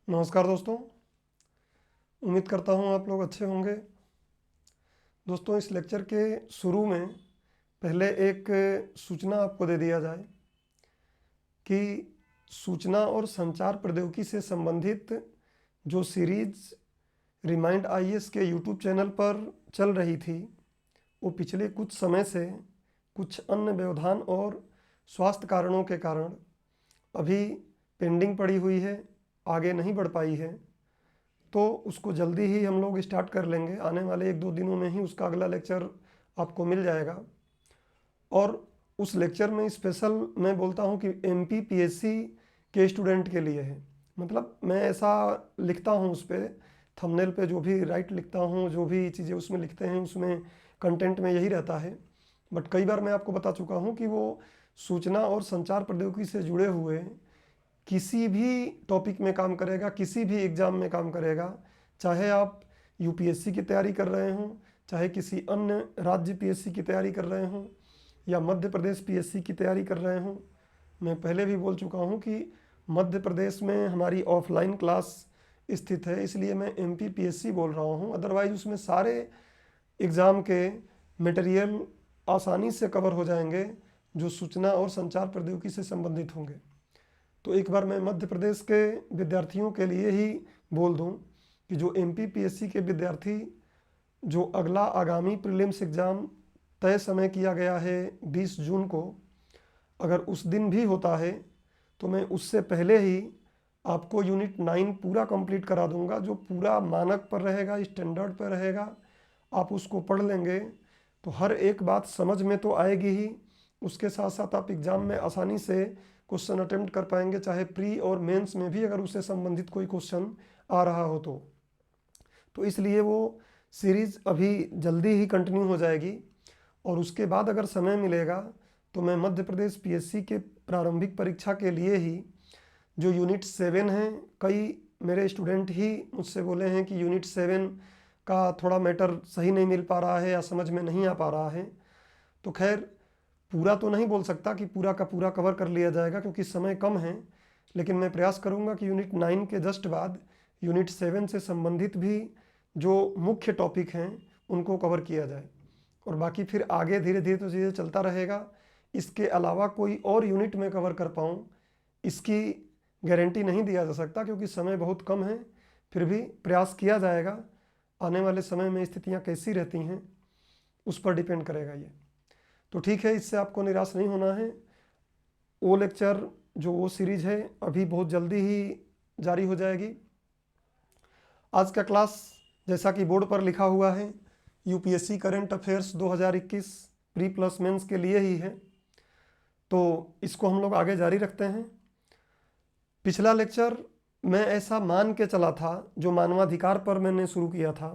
नमस्कार दोस्तों। उम्मीद करता हूँ आप लोग अच्छे होंगे। दोस्तों, इस लेक्चर के शुरू में पहले एक सूचना आपको दे दिया जाए कि सूचना और संचार प्रौद्योगिकी से संबंधित जो सीरीज रिमाइंड आईएएस के यूट्यूब चैनल पर चल रही थी, वो पिछले कुछ समय से कुछ अन्य व्यवधान और स्वास्थ्य कारणों के कारण अभी पेंडिंग पड़ी हुई है, आगे नहीं बढ़ पाई है। तो उसको जल्दी ही हम लोग स्टार्ट कर लेंगे। आने वाले 1-2 दिनों में ही उसका अगला लेक्चर आपको मिल जाएगा। और उस लेक्चर में स्पेशल मैं बोलता हूँ कि एमपीपीएससी के स्टूडेंट के लिए है। मतलब मैं ऐसा लिखता हूँ उस पर, थंबनेल पे जो भी राइट लिखता हूँ, जो भी चीज़ें उसमें लिखते हैं, उसमें कंटेंट में यही रहता है। बट कई बार मैं आपको बता चुका हूँ कि वो सूचना और संचार प्रौद्योगिकी से जुड़े हुए किसी भी टॉपिक में काम करेगा, किसी भी एग्ज़ाम में काम करेगा। चाहे आप यूपीएससी की तैयारी कर रहे हों, चाहे किसी अन्य राज्य पीएससी की तैयारी कर रहे हों, या मध्य प्रदेश पीएससी की तैयारी कर रहे हों। मैं पहले भी बोल चुका हूं कि मध्य प्रदेश में हमारी ऑफलाइन क्लास स्थित है, इसलिए मैं एमपी पीएससी बोल रहा हूं। अदरवाइज उसमें सारे एग्ज़ाम के मटेरियल आसानी से कवर हो जाएंगे जो सूचना और संचार प्रौद्योगिकी से संबंधित होंगे। तो एक बार मैं मध्य प्रदेश के विद्यार्थियों के लिए ही बोल दूं कि जो एमपीपीएससी के विद्यार्थी, जो अगला आगामी प्रीलिम्स एग्ज़ाम तय समय किया गया है 20 जून को, अगर उस दिन भी होता है तो मैं उससे पहले ही आपको यूनिट 9 पूरा कंप्लीट करा दूंगा, जो पूरा मानक पर रहेगा, स्टैंडर्ड पर रहेगा। आप उसको पढ़ लेंगे तो हर एक बात समझ में तो आएगी ही, उसके साथ साथ आप एग्ज़ाम में आसानी से क्वेश्चन अटेम्प्ट कर पाएंगे, चाहे प्री और मेंस में भी अगर उससे संबंधित कोई क्वेश्चन आ रहा हो तो इसलिए वो सीरीज़ अभी जल्दी ही कंटिन्यू हो जाएगी। और उसके बाद अगर समय मिलेगा तो मैं मध्य प्रदेश पीएससी के प्रारंभिक परीक्षा के लिए ही जो यूनिट 7 है, कई मेरे स्टूडेंट ही मुझसे बोले हैं कि यूनिट 7 का थोड़ा मैटर सही नहीं मिल पा रहा है या समझ में नहीं आ पा रहा है। तो खैर, पूरा तो नहीं बोल सकता कि पूरा का पूरा कवर कर लिया जाएगा क्योंकि समय कम है, लेकिन मैं प्रयास करूंगा कि यूनिट 9 के जस्ट बाद यूनिट 7 से संबंधित भी जो मुख्य टॉपिक हैं उनको कवर किया जाए। और बाकी फिर आगे धीरे धीरे तो चीज़ें चलता रहेगा। इसके अलावा कोई और यूनिट में कवर कर पाऊँ, इसकी गारंटी नहीं दिया जा सकता क्योंकि समय बहुत कम है। फिर भी प्रयास किया जाएगा। आने वाले समय में स्थितियाँ कैसी रहती हैं उस पर डिपेंड करेगा ये। तो ठीक है, इससे आपको निराश नहीं होना है। वो लेक्चर जो वो सीरीज है अभी बहुत जल्दी ही जारी हो जाएगी। आज का क्लास जैसा कि बोर्ड पर लिखा हुआ है, UPSC current affairs 2021 pre plus mains के लिए ही है, तो इसको हम लोग आगे जारी रखते हैं। पिछला लेक्चर मैं ऐसा मान के चला था, जो मानवाधिकार पर मैंने शुरू किया था,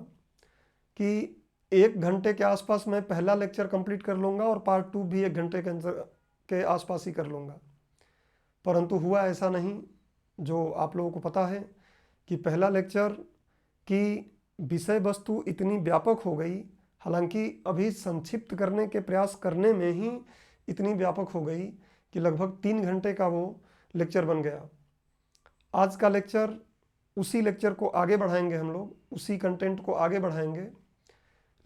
कि 1 घंटे के आसपास मैं पहला लेक्चर कंप्लीट कर लूँगा और पार्ट 2 भी 1 घंटे के आसपास ही कर लूँगा। परंतु हुआ ऐसा नहीं। जो आप लोगों को पता है कि पहला लेक्चर की विषय वस्तु इतनी व्यापक हो गई, हालांकि अभी संक्षिप्त करने के प्रयास करने में ही इतनी व्यापक हो गई कि लगभग 3 घंटे का वो लेक्चर बन गया। आज का लेक्चर, उसी लेक्चर को आगे बढ़ाएंगे हम लोग, उसी कंटेंट को आगे बढ़ाएंगे।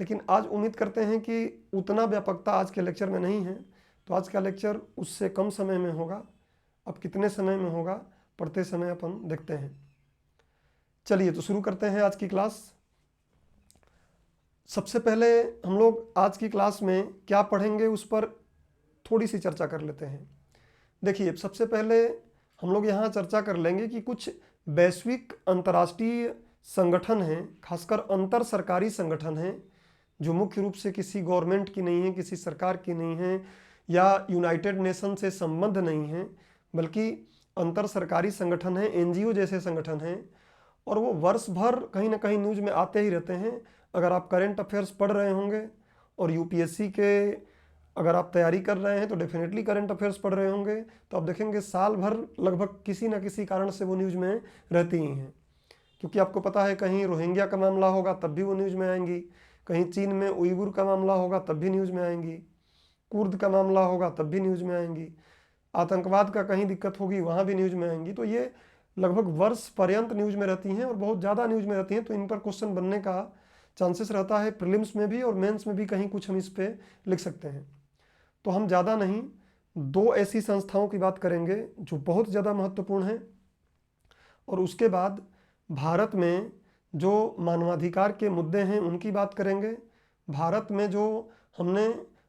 लेकिन आज उम्मीद करते हैं कि उतना व्यापकता आज के लेक्चर में नहीं है, तो आज का लेक्चर उससे कम समय में होगा। अब कितने समय में होगा पढ़ते समय अपन देखते हैं। चलिए तो शुरू करते हैं आज की क्लास। सबसे पहले हम लोग आज की क्लास में क्या पढ़ेंगे उस पर थोड़ी सी चर्चा कर लेते हैं। देखिए, सबसे पहले हम लोग यहाँ चर्चा कर लेंगे कि कुछ वैश्विक अंतर्राष्ट्रीय संगठन हैं, खासकर अंतर सरकारी संगठन हैं, जो मुख्य रूप से किसी गवर्नमेंट की नहीं है, किसी सरकार की नहीं है, या यूनाइटेड नेशन से संबंध नहीं है, बल्कि अंतर सरकारी संगठन है, एनजीओ जैसे संगठन हैं। और वो वर्ष भर कहीं ना कहीं न्यूज़ में आते ही रहते हैं। अगर आप करंट अफेयर्स पढ़ रहे होंगे और यूपीएससी के अगर आप तैयारी कर रहे हैं तो डेफिनेटली करंट अफेयर्स पढ़ रहे होंगे, तो आप देखेंगे साल भर लगभग किसी ना किसी कारण से वो न्यूज़ में रहती ही हैं। क्योंकि आपको पता है, कहीं रोहिंग्या का मामला होगा तब भी वो न्यूज़ में आएंगी, कहीं चीन में उइगुर का मामला होगा तब भी न्यूज़ में आएंगी, कुर्द का मामला होगा तब भी न्यूज़ में आएंगी, आतंकवाद का कहीं दिक्कत होगी वहाँ भी न्यूज़ में आएंगी। तो ये लगभग वर्ष पर्यंत न्यूज में रहती हैं और बहुत ज़्यादा न्यूज में रहती हैं, तो इन पर क्वेश्चन बनने का चांसेस रहता है प्रीलिम्स में भी और मेंस में भी, कहीं कुछ हम इस पे लिख सकते हैं। तो हम ज़्यादा नहीं, 2 ऐसी संस्थाओं की बात करेंगे जो बहुत ज़्यादा महत्वपूर्ण हैं, और उसके बाद भारत में जो मानवाधिकार के मुद्दे हैं उनकी बात करेंगे। भारत में जो हमने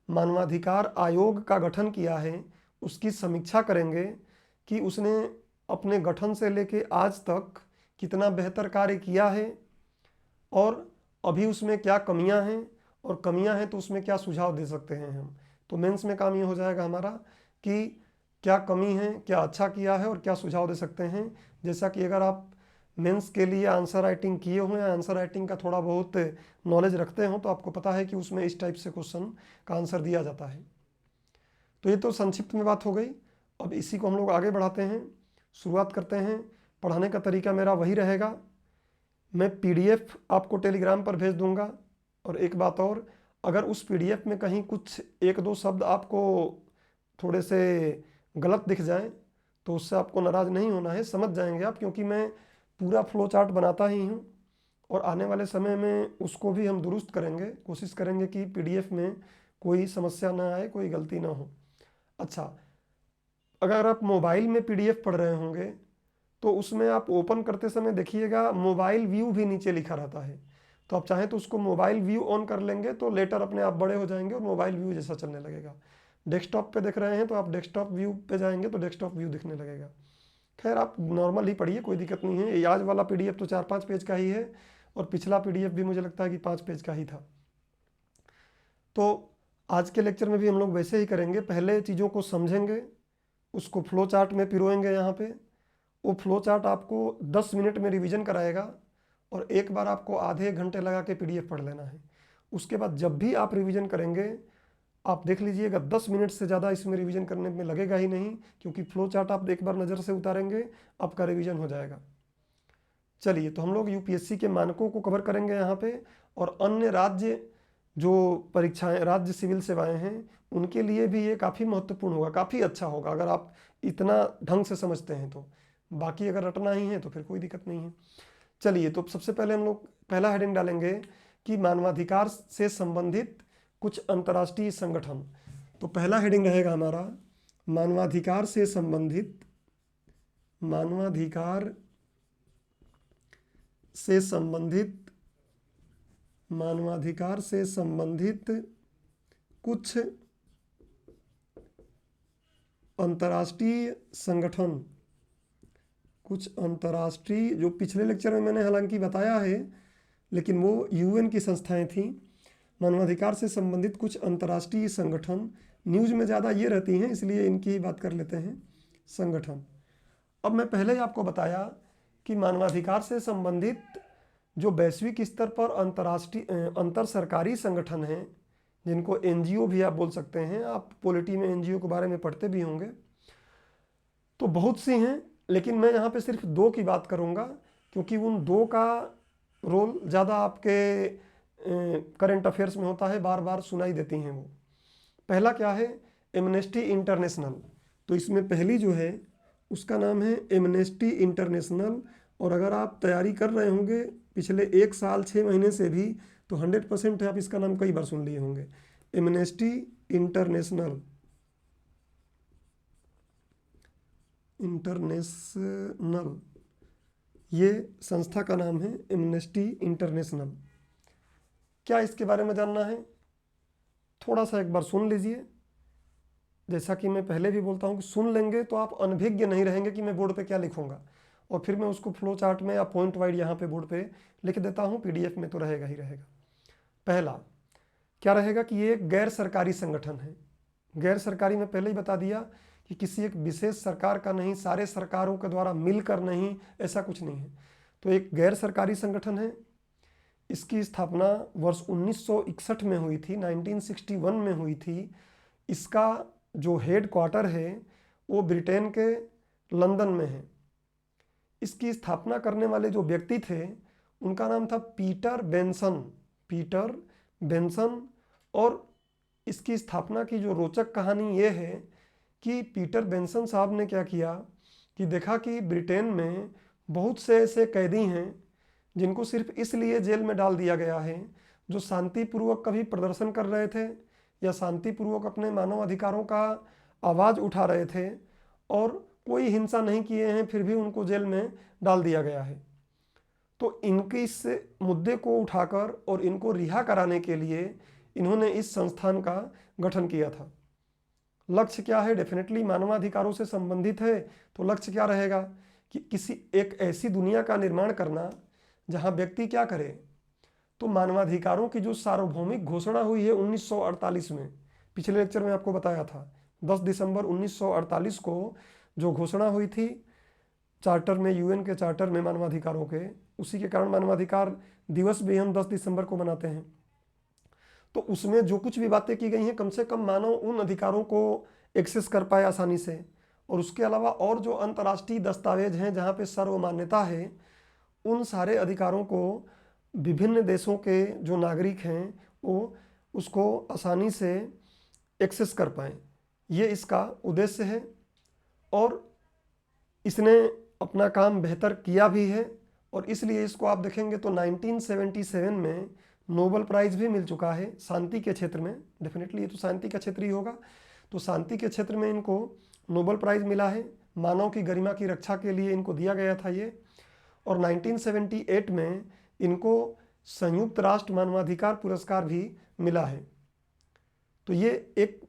मानवाधिकार आयोग का गठन किया है उसकी समीक्षा करेंगे कि उसने अपने गठन से लेके आज तक कितना बेहतर कार्य किया है और अभी उसमें क्या कमियां हैं, और कमियां हैं तो उसमें क्या सुझाव दे सकते हैं हम। तो मेंस में काम ये हो जाएगा हमारा कि क्या कमी है, क्या अच्छा किया है और क्या सुझाव दे सकते हैं। जैसा कि अगर आप मेंस के लिए आंसर राइटिंग किए हुए हैं, आंसर राइटिंग का थोड़ा बहुत नॉलेज रखते हो, तो आपको पता है कि उसमें इस टाइप से क्वेश्चन का आंसर दिया जाता है। तो ये तो संक्षिप्त में बात हो गई। अब इसी को हम लोग आगे बढ़ाते हैं, शुरुआत करते हैं। पढ़ाने का तरीका मेरा वही रहेगा, मैं PDF आपको टेलीग्राम पर भेज दूंगा। और एक बात और, अगर उस PDF में कहीं कुछ 1-2 शब्द आपको थोड़े से गलत दिख जाएं तो उससे आपको नाराज़ नहीं होना है, समझ जाएंगे आप, क्योंकि मैं पूरा फ्लो चार्ट बनाता ही हूँ और आने वाले समय में उसको भी हम दुरुस्त करेंगे, कोशिश करेंगे कि PDF में कोई समस्या ना आए, कोई गलती ना हो। अच्छा, अगर आप मोबाइल में PDF पढ़ रहे होंगे तो उसमें आप ओपन करते समय देखिएगा मोबाइल व्यू भी नीचे लिखा रहता है, तो आप चाहें तो उसको मोबाइल व्यू ऑन कर लेंगे तो लेटर अपने आप बड़े हो जाएंगे और मोबाइल व्यू जैसा चलने लगेगा। डेस्कटॉप पे देख रहे हैं तो आप डेस्कटॉप व्यू पे जाएंगे तो डेस्कटॉप व्यू दिखने लगेगा। खैर आप नॉर्मल ही पढ़िए, कोई दिक्कत नहीं है। आज वाला PDF तो 4-5 पेज का ही है और पिछला PDF भी मुझे लगता है कि 5 पेज का ही था। तो आज के लेक्चर में भी हम लोग वैसे ही करेंगे, पहले चीज़ों को समझेंगे, उसको फ्लो चार्ट में पिरोएंगे। यहाँ पे वो फ्लो चार्ट आपको 10 मिनट में रिवीजन कराएगा और एक बार आपको आधे घंटे लगा के PDF पढ़ लेना है। उसके बाद जब भी आप रिवीजन करेंगे आप देख लीजिएगा 10 मिनट से ज़्यादा इसमें रिवीजन करने में लगेगा ही नहीं, क्योंकि फ्लो चार्ट आप एक बार नज़र से उतारेंगे आपका रिवीजन हो जाएगा। चलिए, तो हम लोग UPSC के मानकों को कवर करेंगे यहाँ पे, और अन्य राज्य जो परीक्षाएं, राज्य सिविल सेवाएं हैं, उनके लिए भी ये काफ़ी महत्वपूर्ण होगा, काफ़ी अच्छा होगा अगर आप इतना ढंग से समझते हैं तो। बाकी अगर रटना ही है तो फिर कोई दिक्कत नहीं है। चलिए, तो सबसे पहले हम लोग पहला हेडिंग डालेंगे कि मानवाधिकार से संबंधित कुछ अंतर्राष्ट्रीय संगठन। तो पहला हेडिंग रहेगा हमारा मानवाधिकार से संबंधित, मानवाधिकार से संबंधित, मानवाधिकार से संबंधित कुछ अंतर्राष्ट्रीय संगठन, कुछ अंतर्राष्ट्रीय, जो पिछले लेक्चर में मैंने हालांकि बताया है लेकिन वो UN की संस्थाएं थीं। मानवाधिकार से संबंधित कुछ अंतर्राष्ट्रीय संगठन, न्यूज़ में ज़्यादा ये रहती हैं इसलिए इनकी ही बात कर लेते हैं, संगठन। अब मैं पहले ही आपको बताया कि मानवाधिकार से संबंधित जो वैश्विक स्तर पर अंतर्राष्ट्रीय अंतर सरकारी संगठन हैं, जिनको NGO भी आप बोल सकते हैं, आप पॉलिटी में NGO के बारे में पढ़ते भी होंगे, तो बहुत सी हैं, लेकिन मैं यहाँ पे सिर्फ 2 की बात करूँगा क्योंकि उन 2 का रोल ज़्यादा आपके करंट अफेयर्स में होता है, बार बार सुनाई देती हैं वो। पहला क्या है? Amnesty international. तो इसमें पहली जो है उसका नाम है एमनेस्टी इंटरनेशनल, और अगर आप तैयारी कर रहे होंगे पिछले 1 साल 6 महीने से भी तो 100% आप इसका नाम कई बार सुन लिए होंगे, एमनेस्टी इंटरनेशनल। इंटरनेशनल, ये संस्था का नाम है एमनेस्टी इंटरनेशनल। क्या इसके बारे में जानना है? थोड़ा सा एक बार सुन लीजिए। जैसा कि मैं पहले भी बोलता हूँ कि सुन लेंगे तो आप अनभिज्ञ नहीं रहेंगे कि मैं बोर्ड पे क्या लिखूंगा, और फिर मैं उसको फ्लो चार्ट में या पॉइंट वाइड यहाँ पे बोर्ड पे लिख देता हूँ, PDF में तो रहेगा ही रहेगा। पहला क्या रहेगा कि ये एक गैर सरकारी संगठन है। गैर सरकारी में पहले ही बता दिया कि किसी एक विशेष सरकार का नहीं, सारे सरकारों के द्वारा मिलकर नहीं, ऐसा कुछ नहीं है। तो एक गैर सरकारी संगठन है। इसकी स्थापना वर्ष 1961 में हुई थी, 1961 में हुई थी। इसका जो हेड क्वार्टर है वो ब्रिटेन के लंदन में है। इसकी स्थापना करने वाले जो व्यक्ति थे उनका नाम था पीटर बेंसन, पीटर बेंसन। और इसकी स्थापना की जो रोचक कहानी ये है कि पीटर बेंसन साहब ने क्या किया कि देखा कि ब्रिटेन में बहुत से ऐसे कैदी हैं जिनको सिर्फ इसलिए जेल में डाल दिया गया है जो शांतिपूर्वक कभी प्रदर्शन कर रहे थे या शांतिपूर्वक अपने मानव अधिकारों का आवाज़ उठा रहे थे और कोई हिंसा नहीं किए हैं, फिर भी उनको जेल में डाल दिया गया है। तो इनके इस मुद्दे को उठाकर और इनको रिहा कराने के लिए इन्होंने इस संस्थान का गठन किया था। लक्ष्य क्या है? डेफिनेटली मानवाधिकारों से संबंधित है, तो लक्ष्य क्या रहेगा कि किसी एक ऐसी दुनिया का निर्माण करना जहां व्यक्ति क्या करे, तो मानवाधिकारों की जो सार्वभौमिक घोषणा हुई है 1948 में, पिछले लेक्चर में आपको बताया था 10 दिसंबर 1948 को जो घोषणा हुई थी चार्टर में, यूएन के चार्टर में मानवाधिकारों के, उसी के कारण मानवाधिकार दिवस भी हम 10 दिसंबर को मनाते हैं। तो उसमें जो कुछ भी बातें की गई हैं, कम से कम मानव उन अधिकारों को एक्सेस कर पाए आसानी से। और उसके अलावा और जो अंतर्राष्ट्रीय दस्तावेज हैं जहाँ पे सर्वमान्यता है, उन सारे अधिकारों को विभिन्न देशों के जो नागरिक हैं वो उसको आसानी से एक्सेस कर पाएँ, ये इसका उद्देश्य है। और इसने अपना काम बेहतर किया भी है, और इसलिए इसको आप देखेंगे तो 1977 में नोबेल प्राइज़ भी मिल चुका है शांति के क्षेत्र में। डेफिनेटली ये तो शांति का क्षेत्र ही होगा, तो शांति के क्षेत्र में इनको नोबेल प्राइज़ मिला है। मानव की गरिमा की रक्षा के लिए इनको दिया गया था ये। और 1978 में इनको संयुक्त राष्ट्र मानवाधिकार पुरस्कार भी मिला है। तो ये एक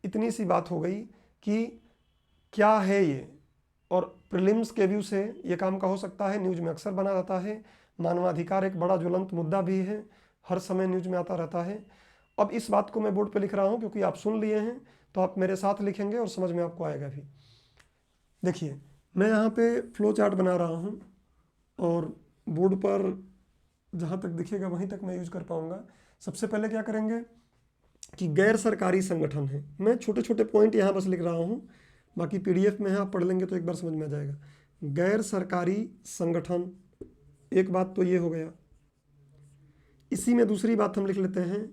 इतनी सी बात हो गई कि क्या है ये, और प्रीलिम्स के व्यू से ये काम का हो सकता है, न्यूज़ में अक्सर बना रहता है। मानवाधिकार एक बड़ा ज्वलंत मुद्दा भी है, हर समय न्यूज़ में आता रहता है। अब इस बात को मैं बोर्ड पे लिख रहा हूँ क्योंकि आप सुन लिए हैं, तो आप मेरे साथ लिखेंगे और समझ में आपको आएगा भी। देखिए मैं यहाँ पे फ्लो चार्ट बना रहा हूँ और बोर्ड पर जहाँ तक दिखेगा वहीं तक मैं यूज कर पाऊँगा। सबसे पहले क्या करेंगे कि गैर सरकारी संगठन है, मैं छोटे छोटे पॉइंट यहाँ बस लिख रहा हूँ, बाकी पीडीएफ में है, आप पढ़ लेंगे तो एक बार समझ में आ जाएगा। गैर सरकारी संगठन, एक बात तो ये हो गया। इसी में दूसरी बात हम लिख लेते हैं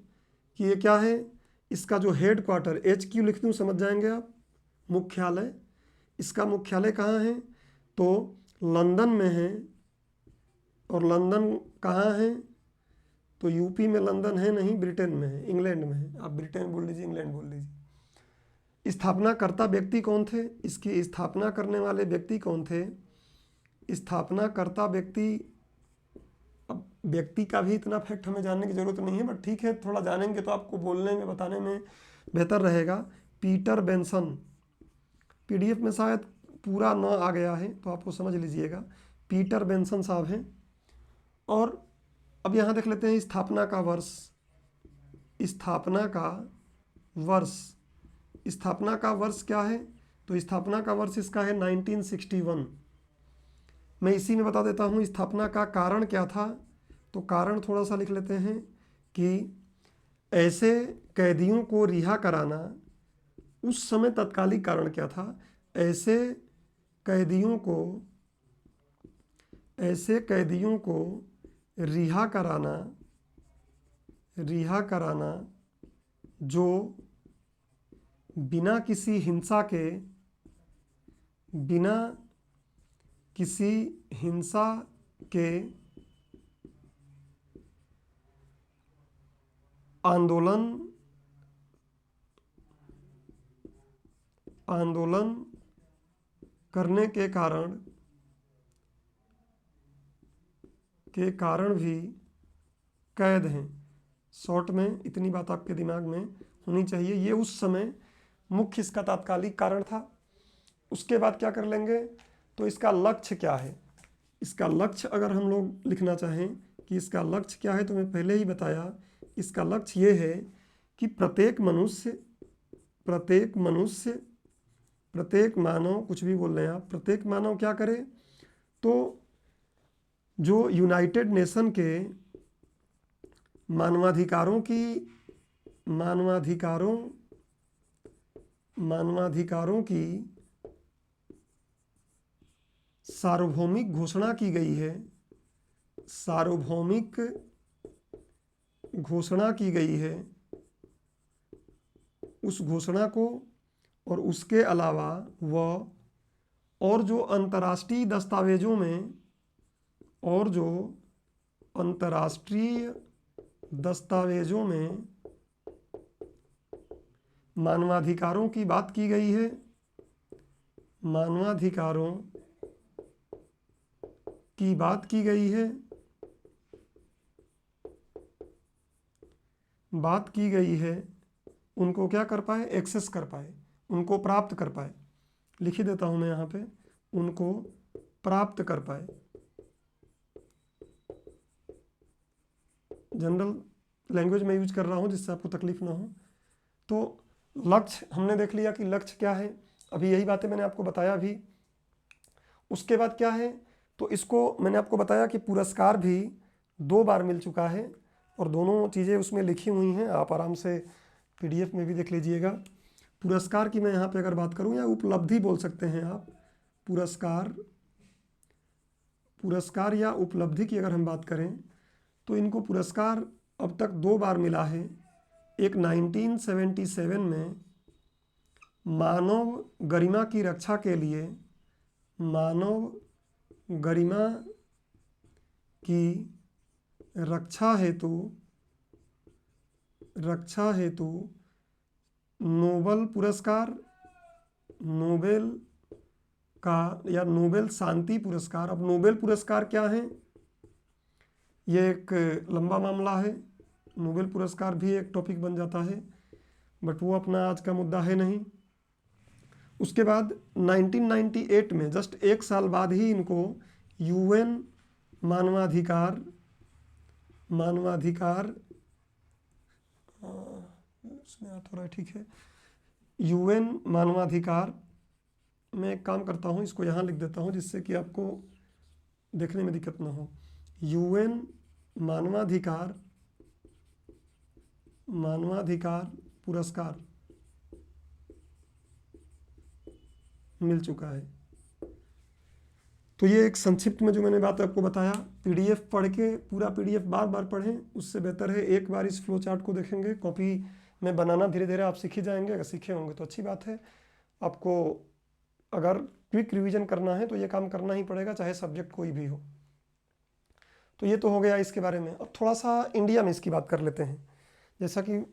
कि ये क्या है, इसका जो हेड क्वार्टर HQ लिख दूँ, समझ जाएंगे आप, मुख्यालय। इसका मुख्यालय कहाँ है, तो लंदन में है। और लंदन कहाँ है, तो यूपी में लंदन है नहीं, ब्रिटेन में है, इंग्लैंड में है। आप ब्रिटेन बोल लीजिए, इंग्लैंड बोल लीजिए। स्थापनाकर्ता व्यक्ति कौन थे, इसकी स्थापना करने वाले व्यक्ति कौन थे? स्थापनाकर्ता व्यक्ति, अब व्यक्ति का भी इतना फैक्ट हमें जानने की जरूरत नहीं है, बट ठीक है, थोड़ा जानेंगे तो आपको बोलने में बताने में बेहतर रहेगा। पीटर बेंसन, पीडीएफ में शायद पूरा न आ गया है तो आपको समझ लीजिएगा, पीटर बेंसन साहब हैं। और अब यहाँ देख लेते हैं स्थापना का वर्ष। स्थापना का वर्ष, स्थापना का वर्ष क्या है, तो स्थापना का वर्ष इसका है 1961। मैं इसी में बता देता हूँ स्थापना का कारण क्या था। तो कारण थोड़ा सा लिख लेते हैं कि ऐसे कैदियों को रिहा कराना, उस समय तत्कालिक कारण क्या था, ऐसे कैदियों को रिहा कराना जो बिना किसी हिंसा के आंदोलन करने के कारण भी कैद हैं। शॉर्ट में इतनी बात आपके दिमाग में होनी चाहिए, ये उस समय मुख्य इसका तात्कालिक कारण था। उसके बाद क्या कर लेंगे, तो इसका लक्ष्य क्या है। इसका लक्ष्य अगर हम लोग लिखना चाहें कि इसका लक्ष्य क्या है, तो मैं पहले ही बताया, इसका लक्ष्य ये है कि प्रत्येक मानव, कुछ भी बोल रहे हैं आप, प्रत्येक मानव क्या करे, तो जो यूनाइटेड नेशन के मानवाधिकारों की सार्वभौमिक घोषणा की गई है, उस घोषणा को, और उसके अलावा वह और जो अंतर्राष्ट्रीय दस्तावेजों में और जो अंतर्राष्ट्रीय दस्तावेजों में मानवाधिकारों की बात की गई है, मानवाधिकारों की बात की गई है, बात की गई है, उनको क्या कर पाए, एक्सेस कर पाए, उनको प्राप्त कर पाए। लिख ही देता हूं मैं यहाँ पे, उनको प्राप्त कर पाए। जनरल लैंग्वेज में यूज कर रहा हूँ जिससे आपको तकलीफ ना हो। तो लक्ष्य हमने देख लिया कि लक्ष्य क्या है, अभी यही बातें मैंने आपको बताया भी। उसके बाद क्या है, तो इसको मैंने आपको बताया कि पुरस्कार भी 2 बार मिल चुका है और दोनों चीज़ें उसमें लिखी हुई हैं, आप आराम से पीडीएफ में भी देख लीजिएगा। पुरस्कार की मैं यहाँ पे अगर बात करूँ, या उपलब्धि बोल सकते हैं आप, पुरस्कार या उपलब्धि की अगर हम बात करें तो इनको पुरस्कार अब तक 2 बार मिला है। एक 1977 में मानव गरिमा की रक्षा के लिए, मानव गरिमा की रक्षा हेतु नोबेल पुरस्कार, नोबेल का या नोबेल शांति पुरस्कार। अब नोबेल पुरस्कार क्या है, ये एक लंबा मामला है, नोबेल पुरस्कार भी एक टॉपिक बन जाता है, बट वो अपना आज का मुद्दा है नहीं। उसके बाद 1998 में, जस्ट 1 साल बाद ही इनको यूएन मानवाधिकार उसमें आ थोड़ा ठीक है, यूएन मानवाधिकार, मैं एक काम करता हूँ, इसको यहाँ लिख देता हूँ जिससे कि आपको देखने में दिक्कत ना हो। यूएन मानवाधिकार पुरस्कार मिल चुका है। तो ये एक संक्षिप्त में जो मैंने बात आपको बताया, पीडीएफ पढ़ के पूरा पीडीएफ बार बार पढ़ें, उससे बेहतर है एक बार इस फ्लो चार्ट को देखेंगे। कॉपी में बनाना धीरे धीरे आप सीख ही जाएंगे, अगर सीखे होंगे तो अच्छी बात है। आपको अगर क्विक रिवीजन करना है तो ये काम करना ही पड़ेगा, चाहे सब्जेक्ट कोई भी हो। तो ये तो हो गया इसके बारे में। अब थोड़ा सा इंडिया में इसकी बात कर लेते हैं। जैसा कि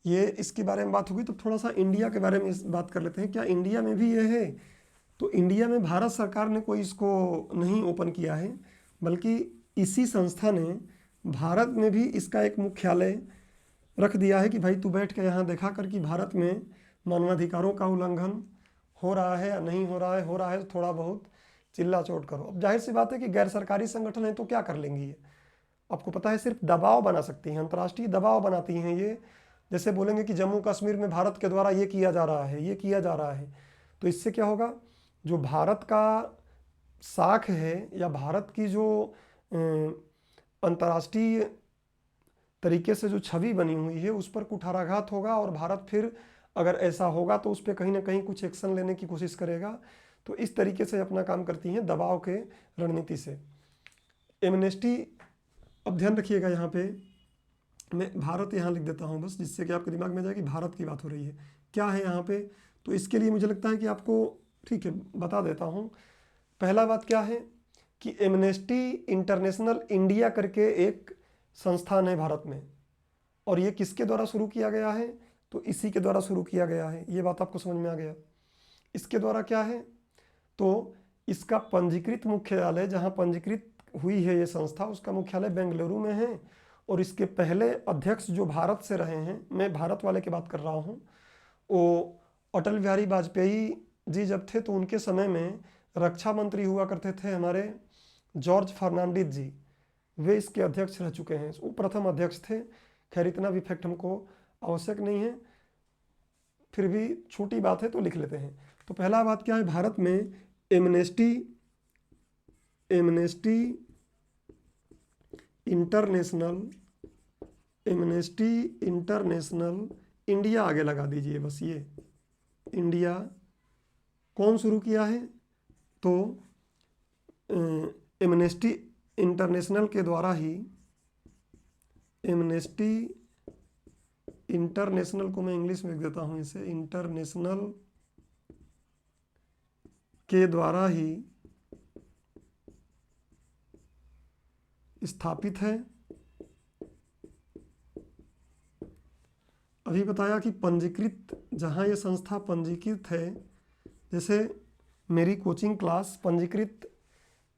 ये इसके बारे में बात होगी, तो थोड़ा सा इंडिया के बारे में बात कर लेते हैं। क्या इंडिया में भी ये है? तो इंडिया में भारत सरकार ने कोई इसको नहीं ओपन किया है, बल्कि इसी संस्था ने भारत में भी इसका एक मुख्यालय रख दिया है कि भाई तू बैठ के यहाँ देखा कर कि भारत में मानवाधिकारों का उल्लंघन हो रहा है या नहीं हो रहा है तो थोड़ा बहुत चिल्ला चोट करो। अब जाहिर सी बात है कि गैर सरकारी संगठन है तो क्या कर लेंगी ये, आपको पता है, सिर्फ दबाव बना सकती हैं, अंतर्राष्ट्रीय दबाव बनाती हैं ये। जैसे बोलेंगे कि जम्मू कश्मीर में भारत के द्वारा ये किया जा रहा है, ये किया जा रहा है, तो इससे क्या होगा, जो भारत का साख है या भारत की जो अंतर्राष्ट्रीय तरीके से जो छवि बनी हुई है उस पर कुठाराघात होगा, और भारत फिर अगर ऐसा होगा तो उस पर कहीं ना कहीं कुछ एक्शन लेने की कोशिश करेगा। तो इस तरीके से अपना काम करती हैं, दबाव के रणनीति से। एमनेस्टी, अब ध्यान रखिएगा यहाँ पे मैं भारत यहाँ लिख देता हूँ बस, जिससे कि आपके दिमाग में जाए कि भारत की बात हो रही है। क्या है यहाँ पे, तो इसके लिए मुझे लगता है कि आपको, ठीक है बता देता हूँ। पहला बात क्या है कि एमनेस्टी इंटरनेशनल इंडिया करके एक संस्थान है भारत में, और ये किसके द्वारा शुरू किया गया है, तो इसी के द्वारा शुरू किया गया है। ये बात आपको समझ में आ गया। इसके द्वारा क्या है, तो इसका पंजीकृत मुख्यालय, जहाँ पंजीकृत हुई है ये संस्था, उसका मुख्यालय बेंगलुरु में है। और इसके पहले अध्यक्ष जो भारत से रहे हैं, मैं भारत वाले की बात कर रहा हूँ, वो अटल बिहारी वाजपेयी जी जब थे तो उनके समय में रक्षा मंत्री हुआ करते थे हमारे जॉर्ज फर्नांडिस जी, वे इसके अध्यक्ष रह चुके हैं, वो प्रथम अध्यक्ष थे। खैर इतना भी फैक्ट हमको आवश्यक नहीं है, फिर भी छोटी बात है तो लिख लेते हैं। तो पहला बात क्या है, भारत में एमनेस्टी इंटरनेशनल इंडिया आगे लगा दीजिए बस, ये इंडिया कौन शुरू किया है, तो एमनेस्टी इंटरनेशनल के द्वारा ही, एमनेस्टी इंटरनेशनल को मैं इंग्लिश में लिख देता हूँ इसे, इंटरनेशनल के द्वारा ही स्थापित है। अभी बताया कि पंजीकृत, जहाँ ये संस्था पंजीकृत है, जैसे मेरी कोचिंग क्लास पंजीकृत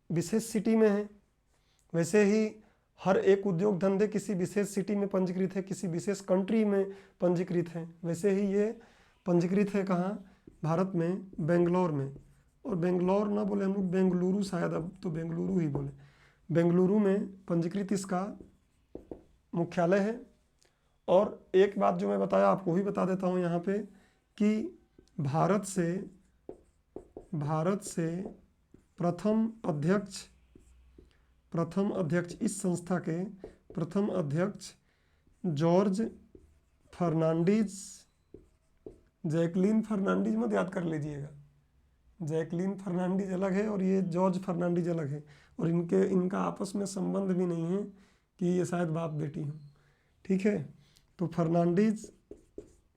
विशेष सिटी में है, वैसे ही हर एक उद्योग धंधे किसी विशेष सिटी में पंजीकृत है, किसी विशेष कंट्री में पंजीकृत है। वैसे ही ये पंजीकृत है कहाँ? भारत में, बेंगलोर में। और बेंगलोर ना बोले हम लोग, बेंगलुरु शायद, अब तो बेंगलुरु ही बोले। बेंगलुरु में पंजीकृत इसका मुख्यालय है। और एक बात जो मैं बताया आपको भी बता देता हूँ यहाँ पे कि भारत से प्रथम अध्यक्ष इस संस्था के प्रथम अध्यक्ष जॉर्ज फर्नांडीज, जैकलीन फर्नांडीज मत याद कर लीजिएगा, जैकलीन फर्नांडीज अलग है और ये जॉर्ज फर्नांडीज अलग है, और इनका आपस में संबंध भी नहीं है कि ये शायद बाप बेटी हों, ठीक है। तो फर्नांडीज,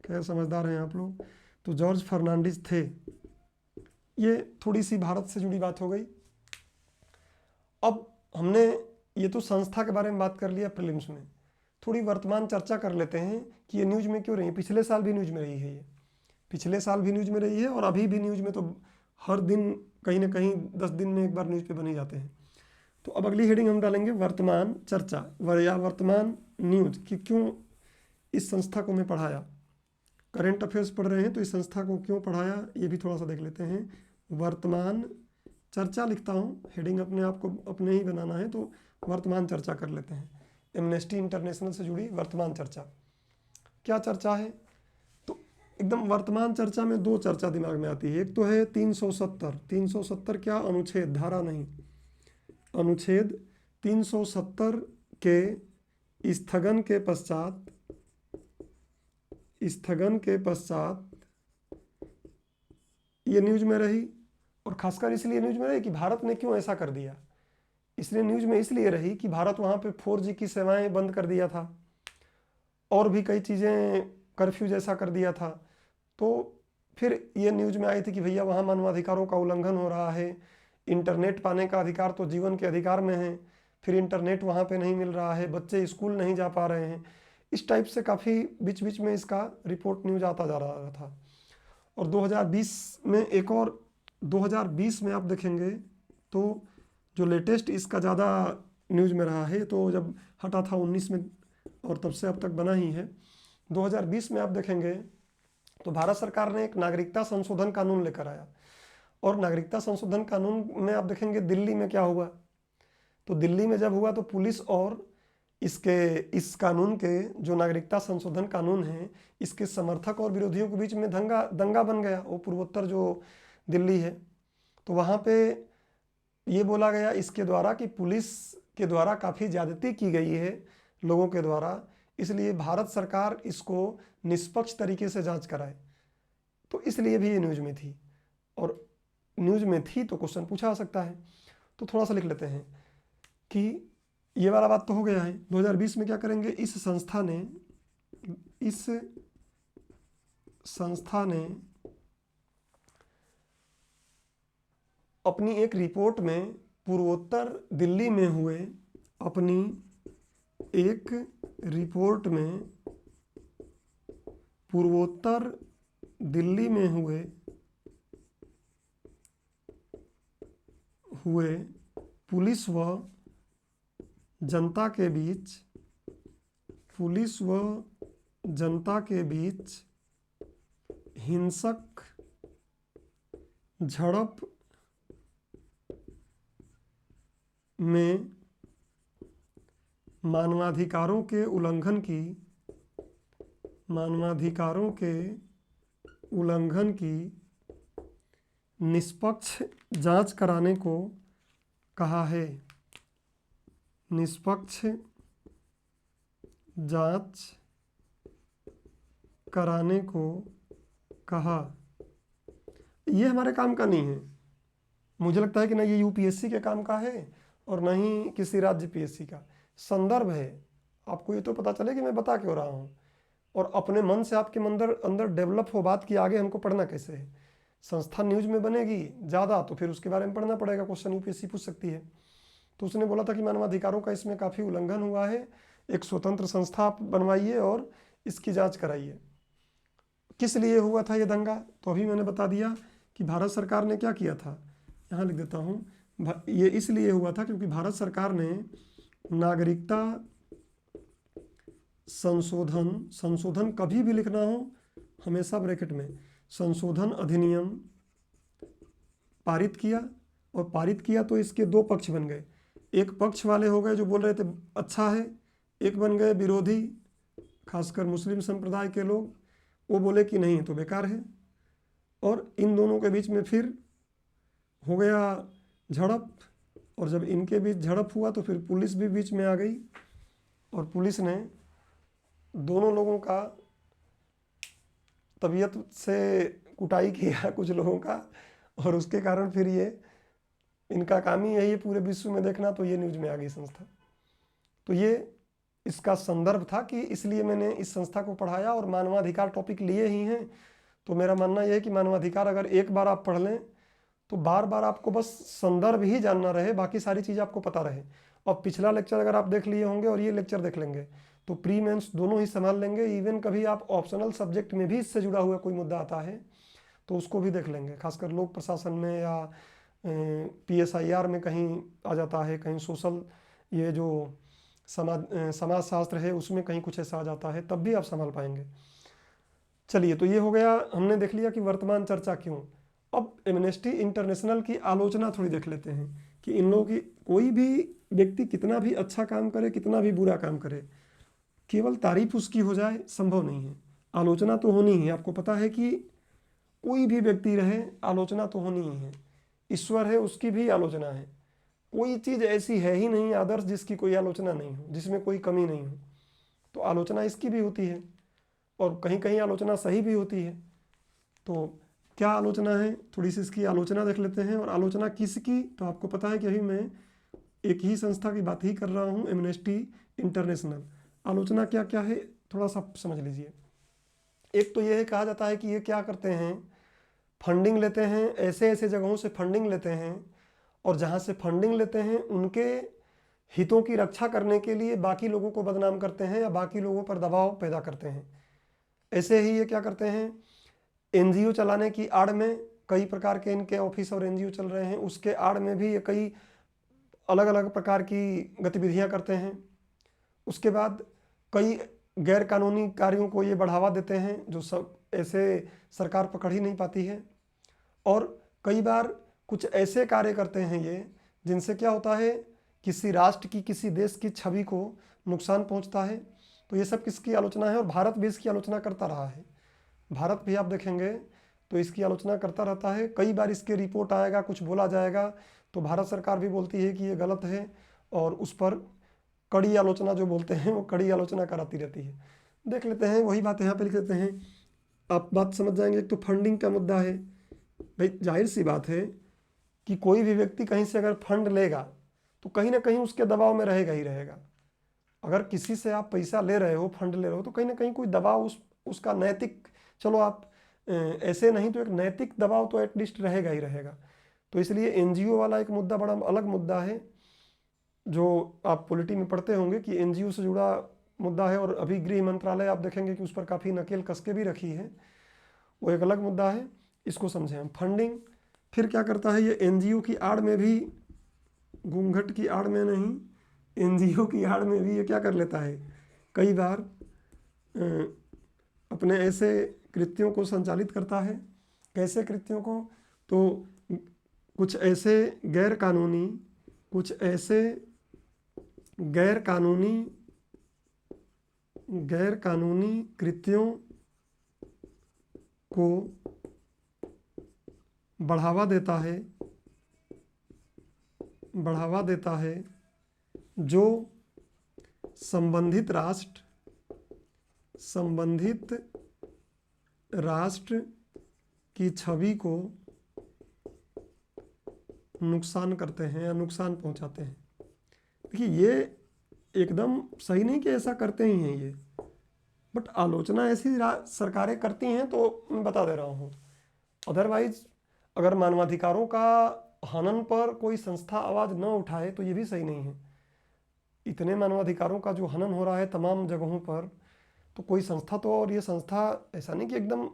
क्या समझदार हैं आप लोग। तो जॉर्ज फर्नांडीज थे। ये थोड़ी सी भारत से जुड़ी बात हो गई। अब हमने ये तो संस्था के बारे में बात कर लिया प्रीलिम्स में, थोड़ी वर्तमान चर्चा कर लेते हैं कि ये न्यूज़ में क्यों रही है। पिछले साल भी न्यूज़ में रही है, ये पिछले साल भी न्यूज़ में रही है और अभी भी न्यूज़ में, तो हर दिन कहीं ना कहीं 10 दिन में एक बार न्यूज़ पे बन ही जाते हैं। तो अब अगली हेडिंग हम डालेंगे वर्तमान चर्चा या वर्तमान न्यूज़, कि क्यों इस संस्था को मैं पढ़ाया। करेंट अफेयर्स पढ़ रहे हैं तो इस संस्था को क्यों पढ़ाया, ये भी थोड़ा सा देख लेते हैं। वर्तमान चर्चा लिखता हूँ, हेडिंग अपने आप को अपने ही बनाना है, तो वर्तमान चर्चा कर लेते हैं। एमनेस्टी इंटरनेशनल से जुड़ी वर्तमान चर्चा। क्या चर्चा है? तो एकदम वर्तमान चर्चा में दो चर्चा दिमाग में आती है। एक तो है 370 क्या? अनुच्छेद, धारा नहीं, अनुच्छेद 370 के स्थगन के पश्चात ये न्यूज में रही। और खासकर इसलिए न्यूज में रही कि भारत ने क्यों ऐसा कर दिया। इसलिए न्यूज में इसलिए रही कि भारत वहाँ पे 4G की सेवाएं बंद कर दिया था और भी कई चीज़ें, कर्फ्यू जैसा कर दिया था। तो फिर ये न्यूज में आई थी कि भैया वहाँ मानवाधिकारों का उल्लंघन हो रहा है, इंटरनेट पाने का अधिकार तो जीवन के अधिकार में है, फिर इंटरनेट वहाँ पे नहीं मिल रहा है, बच्चे स्कूल नहीं जा पा रहे हैं। इस टाइप से काफ़ी बीच बीच में इसका रिपोर्ट न्यूज आता जा रहा था। और 2020 में एक और, 2020 में आप देखेंगे तो जो लेटेस्ट इसका ज़्यादा न्यूज़ में रहा है, तो जब हटा था 19 में और तब से अब तक बना ही है। 2020 में आप देखेंगे तो भारत सरकार ने एक नागरिकता संशोधन कानून लेकर आया। और नागरिकता संशोधन कानून में आप देखेंगे दिल्ली में क्या हुआ। तो दिल्ली में जब हुआ तो पुलिस और इस कानून के, जो नागरिकता संशोधन कानून है, इसके समर्थक और विरोधियों के बीच में दंगा बन गया। वो पूर्वोत्तर जो दिल्ली है, तो वहाँ पे ये बोला गया इसके द्वारा कि पुलिस के द्वारा काफ़ी ज़्यादती की गई है लोगों के द्वारा, इसलिए भारत सरकार इसको निष्पक्ष तरीके से जांच कराए। तो इसलिए भी ये न्यूज़ में थी, और न्यूज़ में थी तो क्वेश्चन पूछा जा सकता है। तो थोड़ा सा लिख लेते हैं कि ये वाला बात तो हो गया है। 2020 में क्या करेंगे, इस संस्था ने अपनी एक रिपोर्ट में पूर्वोत्तर दिल्ली में हुए, अपनी एक रिपोर्ट में पूर्वोत्तर दिल्ली में हुए पुलिस व जनता के बीच हिंसक झड़प में मानवाधिकारों के उल्लंघन की निष्पक्ष जांच कराने को कहा है। निष्पक्ष जांच कराने को कहा। ये हमारे काम का नहीं है, मुझे लगता है कि ना ये यूपीएससी के काम का है और ना ही किसी राज्य पीएससी का। संदर्भ है, आपको ये तो पता चले कि मैं बता क्यों रहा हूँ, और अपने मन से आपके अंदर डेवलप हो बात कि आगे हमको पढ़ना कैसे है। संस्था न्यूज में बनेगी ज़्यादा तो फिर उसके बारे में पढ़ना पड़ेगा, क्वेश्चन यूपीएससी पूछ सकती है। तो उसने बोला था कि मानवाधिकारों का इसमें काफ़ी उल्लंघन हुआ है, एक स्वतंत्र संस्था आप बनवाइए और इसकी जांच कराइए। किस लिए हुआ था ये दंगा? तो अभी मैंने बता दिया कि भारत सरकार ने क्या किया था, यहाँ लिख देता हूँ। ये इसलिए हुआ था क्योंकि भारत सरकार ने नागरिकता संशोधन कभी भी लिखना हो हमेशा ब्रैकेट में, संशोधन अधिनियम पारित किया। और पारित किया तो इसके दो पक्ष बन गए, एक पक्ष वाले हो गए जो बोल रहे थे अच्छा है, एक बन गए विरोधी, खासकर मुस्लिम संप्रदाय के लोग, वो बोले कि नहीं तो बेकार है। और इन दोनों के बीच में फिर हो गया झड़प, और जब इनके बीच झड़प हुआ तो फिर पुलिस भी बीच में आ गई और पुलिस ने दोनों लोगों का तबीयत से कुटाई किया कुछ लोगों का, और उसके कारण फिर ये इनका काम ही यही है पूरे विश्व में देखना, तो ये न्यूज में आ गई संस्था। तो ये इसका संदर्भ था कि इसलिए मैंने इस संस्था को पढ़ाया और मानवाधिकार टॉपिक लिए ही हैं। तो मेरा मानना यह है कि मानवाधिकार अगर एक बार आप पढ़ लें तो बार बार आपको बस संदर्भ ही जानना रहे, बाकी सारी चीज़ आपको पता रहे। और पिछला लेक्चर अगर आप देख लिए होंगे और ये लेक्चर देख लेंगे तो प्री मेंस दोनों ही संभाल लेंगे। इवन कभी आप ऑप्शनल सब्जेक्ट में भी इससे जुड़ा हुआ कोई मुद्दा आता है तो उसको भी देख लेंगे, खासकर लोक प्रशासन में या PSIR में कहीं आ जाता है, कहीं सोशल ये जो समाज शास्त्र है उसमें कहीं कुछ ऐसा आ जाता है, तब भी आप संभाल पाएंगे। चलिए, तो ये हो गया, हमने देख लिया कि वर्तमान चर्चा क्यों। अब एमनेस्टी इंटरनेशनल की आलोचना थोड़ी देख लेते हैं कि इन लोगों की, कोई भी व्यक्ति कितना भी अच्छा काम करे, कितना भी बुरा काम करे, केवल तारीफ उसकी हो जाए संभव नहीं है, आलोचना तो होनी ही है। आपको पता है कि कोई भी व्यक्ति रहे आलोचना तो होनी ही है। ईश्वर है उसकी भी आलोचना है, कोई चीज़ ऐसी है ही नहीं आदर्श जिसकी कोई आलोचना नहीं हो, जिसमें कोई कमी नहीं हो। तो आलोचना इसकी भी होती है और कहीं कहीं आलोचना सही भी होती है। तो क्या आलोचना है, थोड़ी सी इसकी आलोचना देख लेते हैं। और आलोचना किसकी, तो आपको पता है कि अभी मैं एक ही संस्था की बात ही कर रहा हूँ, एमनेस्टी इंटरनेशनल। आलोचना क्या क्या है थोड़ा सा समझ लीजिए। एक तो ये कहा जाता है कि ये क्या करते हैं, फंडिंग लेते हैं, ऐसे ऐसे जगहों से फंडिंग लेते हैं और जहाँ से फंडिंग लेते हैं उनके हितों की रक्षा करने के लिए बाकी लोगों को बदनाम करते हैं या बाकी लोगों पर दबाव पैदा करते हैं। ऐसे ही ये क्या करते हैं, NGO चलाने की आड़ में, कई प्रकार के इनके ऑफिस और NGO चल रहे हैं, उसके आड़ में भी ये कई अलग अलग प्रकार की गतिविधियां करते हैं। उसके बाद कई गैर कानूनी कार्यों को ये बढ़ावा देते हैं जो सब ऐसे सरकार पकड़ ही नहीं पाती है। और कई बार कुछ ऐसे कार्य करते हैं ये जिनसे क्या होता है, किसी राष्ट्र की, किसी देश की छवि को नुकसान पहुंचता है। तो ये सब किसकी आलोचना है, और भारत भी इसकी आलोचना करता रहा है। भारत भी आप देखेंगे तो इसकी आलोचना करता रहता है। कई बार इसके रिपोर्ट आएगा, कुछ बोला जाएगा तो भारत सरकार भी बोलती है कि ये गलत है और उस पर कड़ी आलोचना, जो बोलते हैं वो कड़ी आलोचना कराती रहती है। देख लेते हैं, वही बात यहाँ पे लिख लेते हैं, आप बात समझ जाएंगे। एक तो फंडिंग का मुद्दा है, भाई जाहिर सी बात है कि कोई भी व्यक्ति कहीं से अगर फंड लेगा तो कहीं ना कहीं उसके दबाव में रहेगा ही रहेगा। अगर किसी से आप पैसा ले रहे हो, फंड ले रहे हो, तो कहीं ना कहीं कोई दबाव उसका नैतिक, चलो आप ऐसे नहीं तो एक नैतिक दबाव तो एटलीस्ट रहेगा ही रहेगा। तो इसलिए NGO वाला एक मुद्दा बड़ा अलग मुद्दा है जो आप पॉलिटी में पढ़ते होंगे कि NGO से जुड़ा मुद्दा है। और अभी गृह मंत्रालय आप देखेंगे कि उस पर काफ़ी नकेल कस के भी रखी है, वो एक अलग मुद्दा है, इसको समझें हम। फंडिंग फिर क्या करता है, ये NGO की आड़ में भी, घूंघट की आड़ में नहीं, NGO की आड़ में भी ये क्या कर लेता है, कई बार अपने ऐसे कृत्यों को संचालित करता है। कैसे कृत्यों को, तो कुछ ऐसे गैर कानूनी कृत्यों को बढ़ावा देता है जो संबंधित राष्ट्र की छवि को नुकसान करते हैं या नुकसान पहुंचाते हैं। देखिए, ये एकदम सही नहीं कि ऐसा करते ही हैं ये, बट आलोचना ऐसी सरकारें करती हैं, तो मैं बता दे रहा हूँ। अदरवाइज अगर मानवाधिकारों का हनन पर कोई संस्था आवाज़ न उठाए तो ये भी सही नहीं है। इतने मानवाधिकारों का जो हनन हो रहा है तमाम जगहों पर, तो कोई संस्था तो, और ये संस्था ऐसा नहीं कि एकदम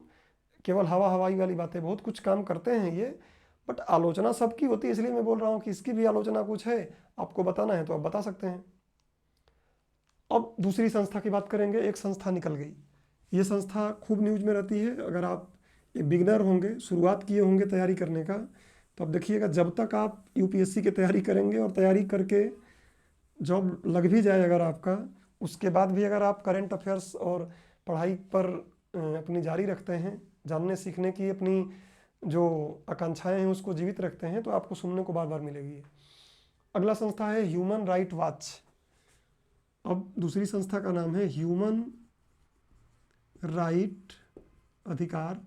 केवल हवा हवाई वाली बातें, बहुत कुछ काम करते हैं ये, बट आलोचना सबकी होती है। इसलिए मैं बोल रहा हूँ कि इसकी भी आलोचना कुछ है, आपको बताना है तो आप बता सकते हैं। अब दूसरी संस्था की बात करेंगे। एक संस्था निकल गई, ये संस्था खूब न्यूज में रहती है। अगर आप एक बिगनर होंगे, शुरुआत किए होंगे तैयारी करने का, तो अब देखिएगा जब तक आप यूपीएससी की तैयारी करेंगे और तैयारी करके जॉब लग भी जाए अगर आपका, उसके बाद भी अगर आप करंट अफेयर्स और पढ़ाई पर अपनी जारी रखते हैं, जानने सीखने की अपनी जो आकांक्षाएं हैं उसको जीवित रखते हैं, तो आपको सुनने को बार बार मिलेगी। अगला संस्था है ह्यूमन राइट वॉच। अब दूसरी संस्था का नाम है ह्यूमन राइट, अधिकार,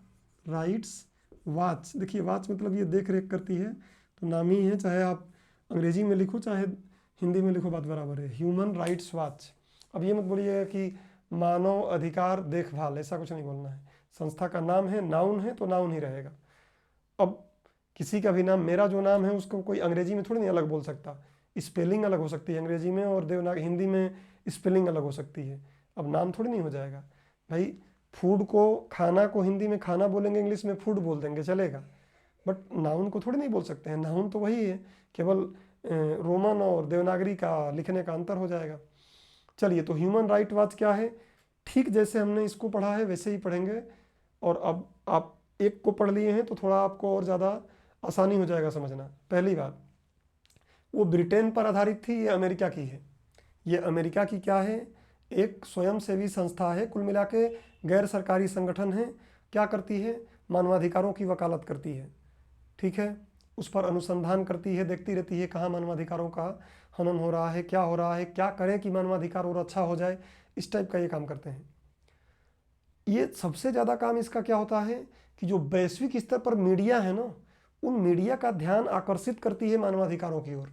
राइट्स वॉच। देखिए वॉच मतलब ये देख रेख करती है, तो नाम ही है, चाहे आप अंग्रेजी में लिखो चाहे हिंदी में लिखो बात बराबर है, ह्यूमन राइट्स वॉच। अब ये मत बोलिएगा कि मानव अधिकार देखभाल, ऐसा कुछ नहीं बोलना है। संस्था का नाम है, नाउन है तो नाउन ही रहेगा। अब किसी का भी नाम, मेरा जो नाम है उसको कोई अंग्रेजी में थोड़ी नहीं अलग बोल सकता, स्पेलिंग अलग हो सकती है अंग्रेजी में, और देवनागरी हिंदी में स्पेलिंग अलग हो सकती है। अब नाम थोड़ी नहीं हो जाएगा भाई। फूड को, खाना को हिंदी में खाना बोलेंगे, इंग्लिश में फूड बोल देंगे, चलेगा, बट नाउन को थोड़ी नहीं बोल सकते हैं। नाउन तो वही है, केवल रोमन और देवनागरी का लिखने का अंतर हो जाएगा। चलिए, तो ह्यूमन राइट वॉच क्या है, ठीक जैसे हमने इसको पढ़ा है वैसे ही पढ़ेंगे। और अब आप एक को पढ़ लिए हैं तो थोड़ा आपको और ज़्यादा आसानी हो जाएगा समझना। पहली बात, वो ब्रिटेन पर आधारित थी, ये अमेरिका की है। ये अमेरिका की क्या है, एक स्वयंसेवी संस्था है, कुल मिला के गैर सरकारी संगठन है। क्या करती है, मानवाधिकारों की वकालत करती है, ठीक है, उस पर अनुसंधान करती है, देखती रहती है कहाँ मानवाधिकारों का हनन हो रहा है, क्या हो रहा है, क्या करें कि मानवाधिकार और अच्छा हो जाए, इस टाइप का ये काम करते हैं। ये सबसे ज़्यादा काम इसका क्या होता है कि जो वैश्विक स्तर पर मीडिया है ना, उन मीडिया का ध्यान आकर्षित करती है मानवाधिकारों की ओर।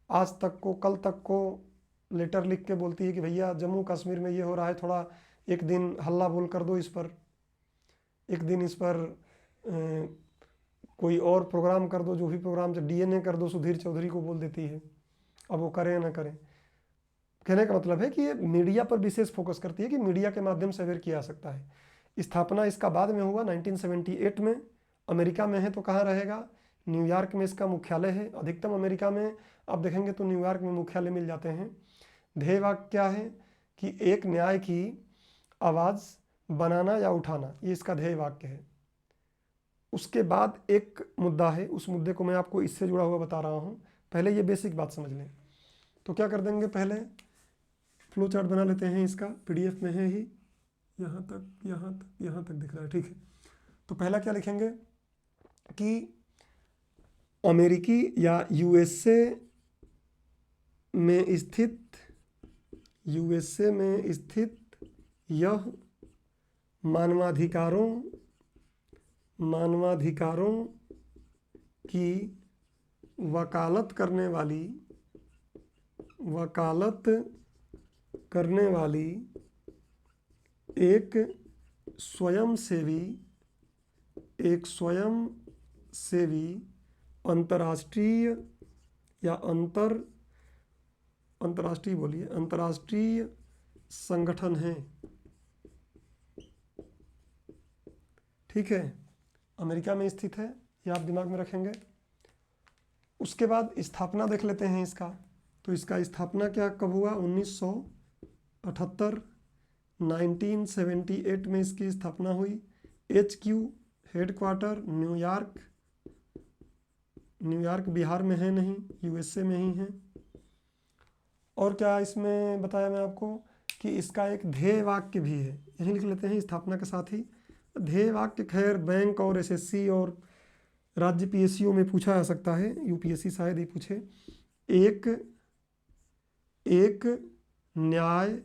आज तक को, कल तक को लेटर लिख के बोलती है कि भैया जम्मू कश्मीर में ये हो रहा है, थोड़ा एक दिन हल्ला बोल कर दो इस पर, एक दिन इस पर कोई और प्रोग्राम कर दो, जो भी प्रोग्राम, जब डीएनए कर दो, सुधीर चौधरी को बोल देती है। अब वो करें या ना करें, कहने का मतलब है कि ये मीडिया पर विशेष फोकस करती है कि मीडिया के माध्यम से अवेयर किया जा सकता है। स्थापना इसका बाद में हुआ 1978 में, अमेरिका में है तो कहाँ रहेगा, न्यूयॉर्क में इसका मुख्यालय है। अधिकतम अमेरिका में आप देखेंगे तो न्यूयॉर्क में मुख्यालय मिल जाते हैं। ध्येय वाक्य क्या है कि एक न्याय की आवाज़ बनाना या उठाना, ये इसका ध्येय वाक्य है। उसके बाद एक मुद्दा है, उस मुद्दे को मैं आपको इससे जुड़ा हुआ बता रहा हूँ। पहले ये बेसिक बात समझ लें। तो क्या कर देंगे, पहले फ्लो चार्ट बना लेते हैं इसका, पीडीएफ में है ही, यहाँ तक, यहाँ तक, यहाँ तक दिख रहा है, ठीक है। तो पहला क्या लिखेंगे कि अमेरिकी या यूएसए में स्थित यह मानवाधिकारों की वकालत करने वाली एक स्वयंसेवी अंतर्राष्ट्रीय या अंतर्राष्ट्रीय संगठन है, ठीक है, अमेरिका में स्थित है, ये आप दिमाग में रखेंगे। उसके बाद स्थापना देख लेते हैं इसका। तो इसका स्थापना क्या कब हुआ, 1978, 1978 में इसकी स्थापना हुई। HQ हेडक्वार्टर न्यूयॉर्क बिहार में है नहीं, यूएसए में ही है। और क्या इसमें बताया मैं आपको कि इसका एक ध्येय वाक्य भी है, यही लिख लेते हैं स्थापना के साथ ही। ध्येय वाक्य खैर बैंक और एसएससी और राज्य पीएससीओ में पूछा जा सकता है, यूपीएससी शायद ही पूछे। एक न्याय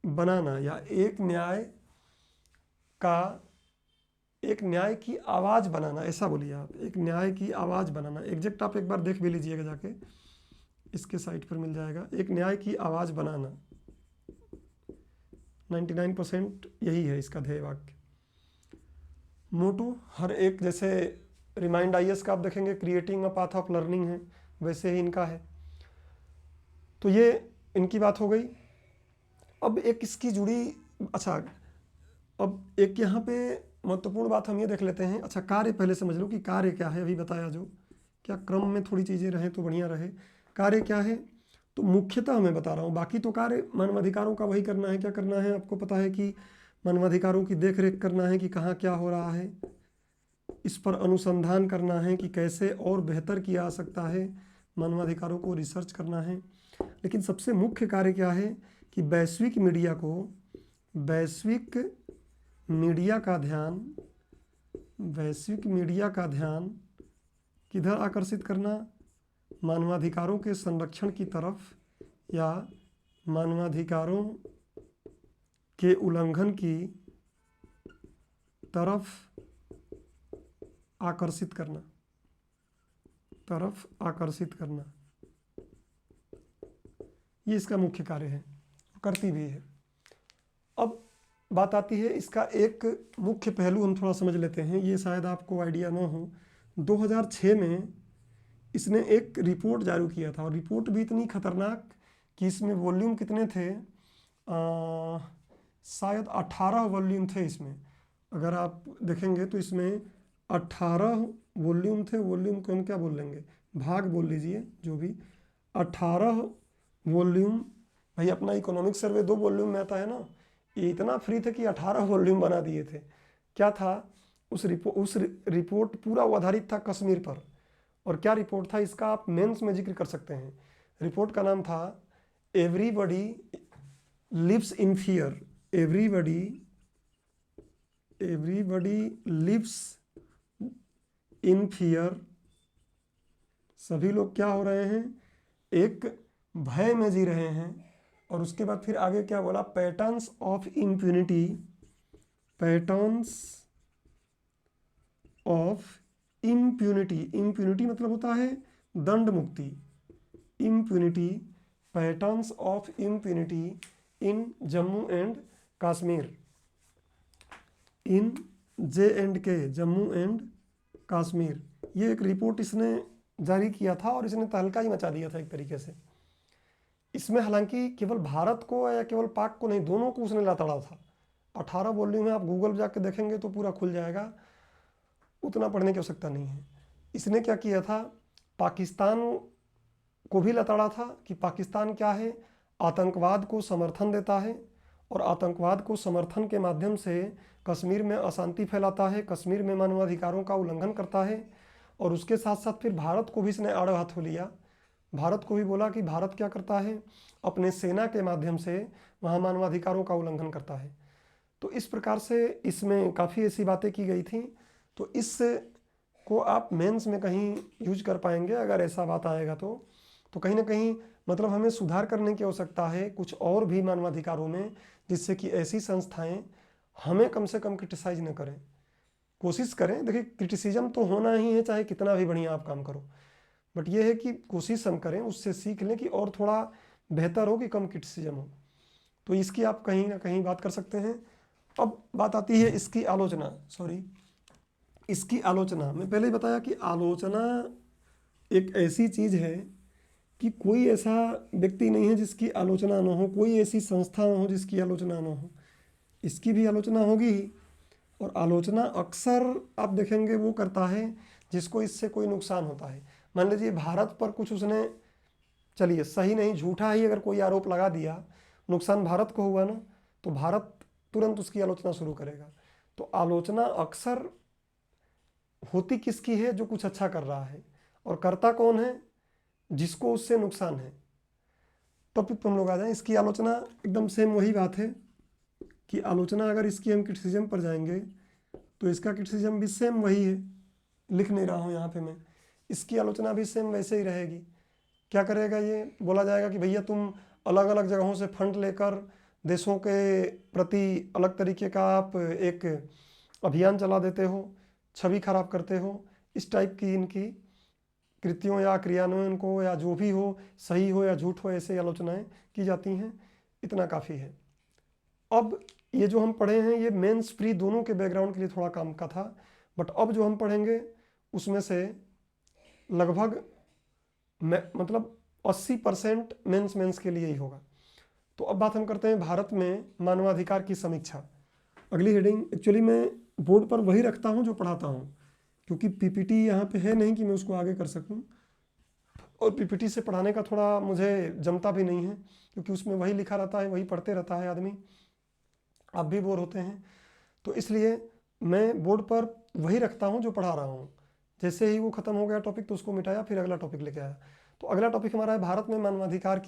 बनाना या एक न्याय की आवाज़ बनाना, ऐसा बोलिए आप, एक न्याय की आवाज़ बनाना। एग्जैक्ट आप एक बार देख भी लीजिएगा जाके, इसके साइट पर मिल जाएगा। एक न्याय की आवाज़ बनाना, 99% यही है इसका ध्येय वाक्य। मोटो हर एक, जैसे रिमाइंड आईएएस का आप देखेंगे creating a path of learning है, वैसे ही इनका है। तो ये इनकी बात हो गई। अब एक इसकी जुड़ी, अच्छा अब एक यहाँ पे महत्वपूर्ण बात हम ये देख लेते हैं। अच्छा, कार्य पहले समझ लो कि कार्य क्या है, अभी बताया जो, क्या क्रम में थोड़ी चीज़ें रहें तो बढ़िया रहे। कार्य क्या है, तो मुख्यतः मैं बता रहा हूँ, बाकी तो कार्य मानवाधिकारों का वही करना है। क्या करना है, आपको पता है कि मानवाधिकारों की देख रेख करना है कि कहाँ क्या हो रहा है, इस पर अनुसंधान करना है कि कैसे और बेहतर किया जा सकता है, मानवाधिकारों को रिसर्च करना है। लेकिन सबसे मुख्य कार्य क्या है कि वैश्विक मीडिया का ध्यान किधर आकर्षित करना, मानवाधिकारों के संरक्षण की तरफ या मानवाधिकारों के उल्लंघन की तरफ आकर्षित करना, ये इसका मुख्य कार्य है, करती भी है। अब बात आती है इसका एक मुख्य पहलू हम थोड़ा समझ लेते हैं, ये शायद आपको आइडिया ना हो। 2006 में इसने एक रिपोर्ट जारी किया था, और रिपोर्ट भी इतनी खतरनाक कि इसमें वॉल्यूम कितने थे, शायद 18 वॉल्यूम थे इसमें। अगर आप देखेंगे तो इसमें 18 वॉल्यूम थे। वॉल्यूम को हम क्या बोल लेंगे, भाग बोल लीजिए, जो भी। 18 वॉल्यूम, भाई अपना इकोनॉमिक सर्वे 2 वॉल्यूम में आता है ना, ये इतना फ्री था कि 18 वॉल्यूम बना दिए थे। क्या था उस रिपोर्ट, पूरा वो आधारित था कश्मीर पर। और क्या रिपोर्ट था इसका, आप मेंस में जिक्र कर सकते हैं। रिपोर्ट का नाम था everybody lives in fear, everybody lives in fear, सभी लोग क्या हो रहे हैं, एक भय में जी रहे हैं। और उसके बाद फिर आगे क्या बोला, पैटर्न्स ऑफ इम्प्यूनिटी, इम्प्यूनिटी मतलब होता है दंड मुक्ति, impunity, patterns of impunity in Jammu and Kashmir, in J&K, Jammu and Kashmir. ये एक रिपोर्ट इसने जारी किया था और इसने तहलका ही मचा दिया था एक तरीके से। इसमें हालांकि केवल भारत को या केवल पाक को नहीं, दोनों को उसने लताड़ा था। 18 वॉल्यूम में आप गूगल जाके देखेंगे तो पूरा खुल जाएगा, उतना पढ़ने की आवश्यकता नहीं है। इसने क्या किया था, पाकिस्तान को भी लताड़ा था कि पाकिस्तान क्या है, आतंकवाद को समर्थन देता है और आतंकवाद को समर्थन के माध्यम से कश्मीर में अशांति फैलाता है, कश्मीर में मानवाधिकारों का उल्लंघन करता है। और उसके साथ साथ फिर भारत को भी इसने आड़े हाथों लिया। भारत को भी बोला कि भारत क्या करता है, अपने सेना के माध्यम से वहाँ मानवाधिकारों का उल्लंघन करता है। तो इस प्रकार से इसमें काफ़ी ऐसी बातें की गई थी। तो इस को आप मेंस में कहीं यूज कर पाएंगे अगर ऐसा बात आएगा तो कहीं ना कहीं मतलब हमें सुधार करने की आवश्यकता है कुछ और भी मानवाधिकारों में, जिससे कि ऐसी संस्थाएं हमें कम से कम क्रिटिसाइज न करें। कोशिश करें, देखिए क्रिटिसिज्म तो होना ही है, चाहे कितना भी बढ़िया आप काम करो, बट ये है कि कोशिश हम करें, उससे सीख लें कि और थोड़ा बेहतर हो कि कम क्रिटिसिज्म हो। तो इसकी आप कहीं ना कहीं बात कर सकते हैं। अब बात आती है इसकी आलोचना, इसकी आलोचना। मैं पहले ही बताया कि आलोचना एक ऐसी चीज़ है कि कोई ऐसा व्यक्ति नहीं है जिसकी आलोचना ना हो, कोई ऐसी संस्था ना हो जिसकी आलोचना ना हो। इसकी भी आलोचना होगी। और आलोचना अक्सर आप देखेंगे वो करता है जिसको इससे कोई नुकसान होता है। मान लीजिए भारत पर कुछ उसने, चलिए सही नहीं झूठा ही अगर कोई आरोप लगा दिया, नुकसान भारत को हुआ ना, तो भारत तुरंत उसकी आलोचना शुरू करेगा। तो आलोचना अक्सर होती किसकी है, जो कुछ अच्छा कर रहा है, और करता कौन है, जिसको उससे नुकसान है। टॉपिक पर हम लोग आ जाएं। इसकी आलोचना एकदम सेम वही बात है कि आलोचना अगर इसकी हम क्रिटिसिज्म पर जाएंगे तो इसका क्रिटिसिज्म भी सेम वही है, लिख नहीं रहा हूँ यहाँ पे मैं। इसकी आलोचना भी सेम वैसे ही रहेगी। क्या करेगा, ये बोला जाएगा कि भैया तुम अलग अलग जगहों से फंड लेकर देशों के प्रति अलग तरीके का आप एक अभियान चला देते हो, छवि खराब करते हो। इस टाइप की इनकी कृतियों या क्रियान्वयन को या जो भी हो, सही हो या झूठ हो, ऐसे आलोचनाएं की जाती हैं। इतना काफ़ी है। अब ये जो हम पढ़े हैं ये मेंस प्री दोनों के बैकग्राउंड के लिए थोड़ा काम का था, बट अब जो हम पढ़ेंगे उसमें से लगभग मतलब 80% मेंस के लिए ही होगा। तो अब बात हम करते हैं भारत में मानवाधिकार की समीक्षा। अगली हेडिंग, एक्चुअली मैं बोर्ड पर वही रखता हूँ जो पढ़ाता हूँ, क्योंकि पीपीटी यहाँ पे है नहीं कि मैं उसको आगे कर सकूँ, और पीपीटी से पढ़ाने का थोड़ा मुझे जमता भी नहीं है, क्योंकि उसमें वही लिखा रहता है, वही पढ़ते रहता है आदमी, आप भी बोर होते हैं। तो इसलिए मैं बोर्ड पर वही रखता हूँ जो पढ़ा रहा हूँ। जैसे ही वो ख़त्म हो गया टॉपिक तो उसको मिटाया, फिर अगला टॉपिक लेके आया। तो अगला टॉपिक हमारा है भारत में मानवाधिकार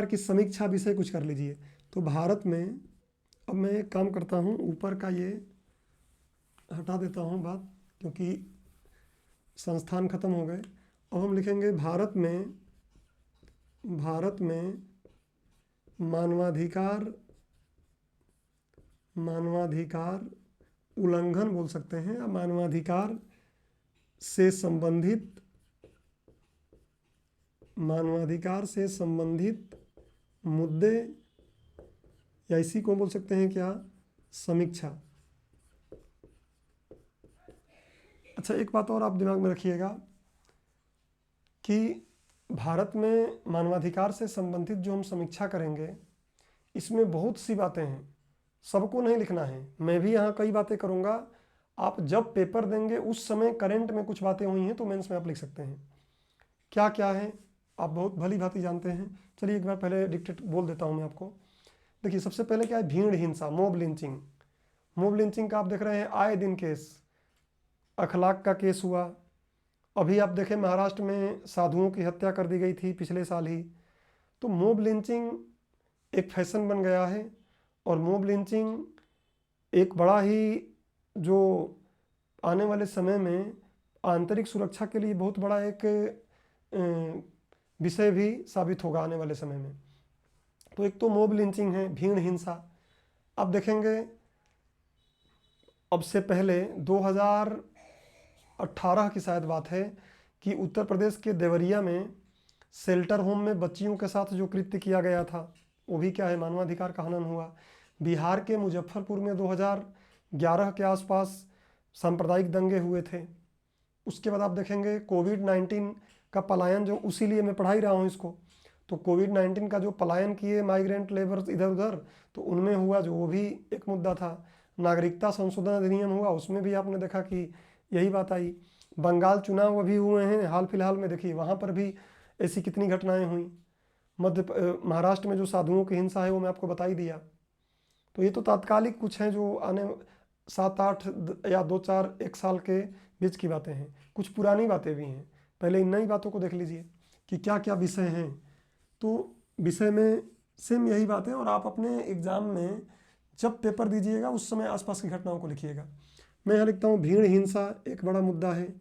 की समीक्षा विषय कुछ कर लीजिए। तो भारत में, अब मैं एक काम करता हूँ, ऊपर का ये हटा देता हूँ बात, क्योंकि संस्थान खत्म हो गए। अब हम लिखेंगे भारत में मानवाधिकार उल्लंघन बोल सकते हैं, या मानवाधिकार से संबंधित मुद्दे, या इसी को बोल सकते हैं क्या, समीक्षा। अच्छा, एक बात और आप दिमाग में रखिएगा कि भारत में मानवाधिकार से संबंधित जो हम समीक्षा करेंगे इसमें बहुत सी बातें हैं, सबको नहीं लिखना है। मैं भी यहाँ कई बातें करूँगा, आप जब पेपर देंगे उस समय करंट में कुछ बातें हुई हैं तो मेंस में आप लिख सकते हैं। क्या क्या है आप बहुत भली भांति जानते हैं। चलिए एक बार पहले डिक्टेट बोल देता हूँ मैं आपको। देखिए, सबसे पहले क्या है, भीड़ हिंसा, मॉब लिंचिंग का आप देख रहे हैं आए दिन केस, अखलाक का केस हुआ। अभी आप देखें महाराष्ट्र में साधुओं की हत्या कर दी गई थी पिछले साल ही। तो मॉब लिंचिंग एक फैशन बन गया है, और मॉब लिंचिंग एक बड़ा ही, जो आने वाले समय में आंतरिक सुरक्षा के लिए बहुत बड़ा एक विषय भी साबित होगा आने वाले समय में। तो एक तो मॉब लिंचिंग है, भीड़ हिंसा। अब देखेंगे, अब से पहले 2018 की शायद बात है कि उत्तर प्रदेश के देवरिया में शेल्टर होम में बच्चियों के साथ जो कृत्य किया गया था वो भी क्या है, मानवाधिकार का हनन हुआ। बिहार के मुजफ्फरपुर में 2011 के आसपास सांप्रदायिक दंगे हुए थे। उसके बाद आप देखेंगे कोविड-19 का पलायन, जो उसी लिए मैं पढ़ा ही रहा हूँ इसको, तो कोविड-19 का जो पलायन किए माइग्रेंट लेबर्स इधर उधर, तो उनमें हुआ जो, वो भी एक मुद्दा था। नागरिकता संशोधन अधिनियम हुआ, उसमें भी आपने देखा कि यही बात आई। बंगाल चुनाव अभी हुए हैं हाल फिलहाल में, देखिए वहाँ पर भी ऐसी कितनी घटनाएं हुई। महाराष्ट्र में जो साधुओं की हिंसा है वो मैं आपको बता ही दिया। तो ये तो तात्कालिक कुछ हैं जो आने 7-8 या 2-4-1 साल के बीच की बातें हैं। कुछ पुरानी बातें भी हैं, पहले इन नई बातों को देख लीजिए कि क्या क्या विषय हैं। तो विषय में सेम यही बात है, और आप अपने एग्ज़ाम में जब पेपर दीजिएगा उस समय आसपास की घटनाओं को लिखिएगा। मैं यहाँ लिखता हूँ भीड़ हिंसा एक बड़ा मुद्दा है,